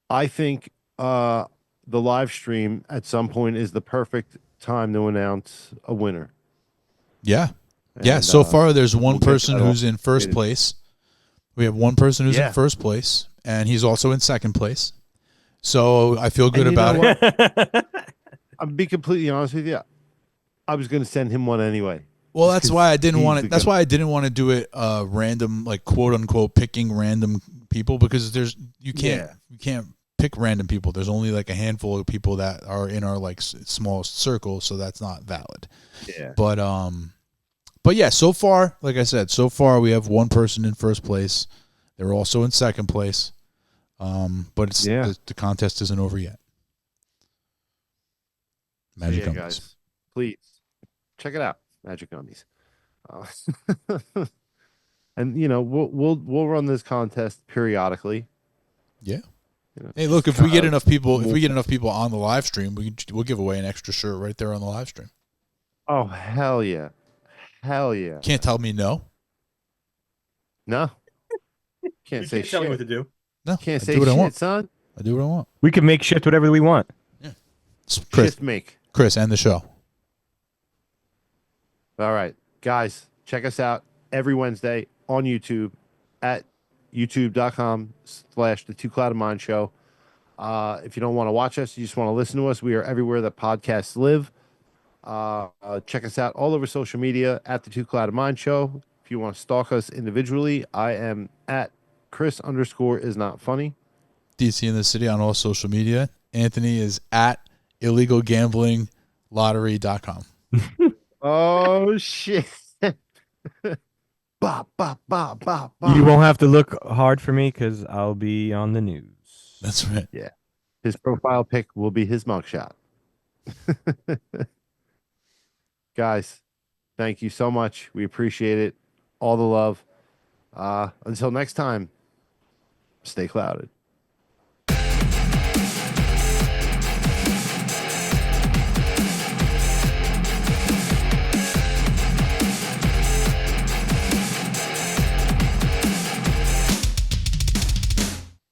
Speaker 1: I think the live stream at some point is the perfect time to announce a winner.
Speaker 2: Yeah.
Speaker 1: And,
Speaker 2: yeah. So far, there's one
Speaker 1: we'll
Speaker 2: person who's in first place. We have one person who's in first place, and he's also in second place. So I feel good about
Speaker 5: it.
Speaker 1: I'll be completely honest with you. I was going to send him one anyway.
Speaker 2: Well, that's why I didn't want it. That's why I didn't want to do it random, like quote unquote, picking random people, because you can't pick random people. There's only like a handful of people that are in our like small circle, so that's not valid.
Speaker 1: Yeah.
Speaker 2: But yeah, so far, like I said, we have one person in first place. They're also in second place. But it's the contest isn't over yet. Magic Gummies.
Speaker 1: Guys, please check it out. Magic Gummies. And we'll run this contest periodically.
Speaker 2: Yeah. Hey, look, if we get enough people, on the live stream, we'll give away an extra shirt right there on the live stream.
Speaker 1: Oh, hell yeah. Hell yeah.
Speaker 2: Can't tell me no.
Speaker 1: No. Can't say shit.
Speaker 5: Tell me what to do.
Speaker 2: No.
Speaker 1: Can't say shit, son.
Speaker 2: I do what I want.
Speaker 5: We can make shift whatever we want.
Speaker 2: Yeah.
Speaker 1: Chris,
Speaker 2: end the show.
Speaker 1: All right. Guys, check us out every Wednesday on YouTube at youtube.com/the Two Clouded Mind Show. If you don't want to watch us, you just want to listen to us, we are everywhere that podcasts live. Check us out all over social media at the Two Clouded Mind Show. If you want to stalk us individually, I am at Chris_is_not funny.
Speaker 2: DC in the City on all social media. Anthony is at illegalgamblingLottery.com.
Speaker 1: Oh shit. Bah, bah, bah, bah, bah.
Speaker 5: You won't have to look hard for me because I'll be on the news.
Speaker 2: That's right.
Speaker 1: Yeah. His profile pic will be his mugshot. Guys, thank you so much. We appreciate it. All the love. Until next time, stay clouded.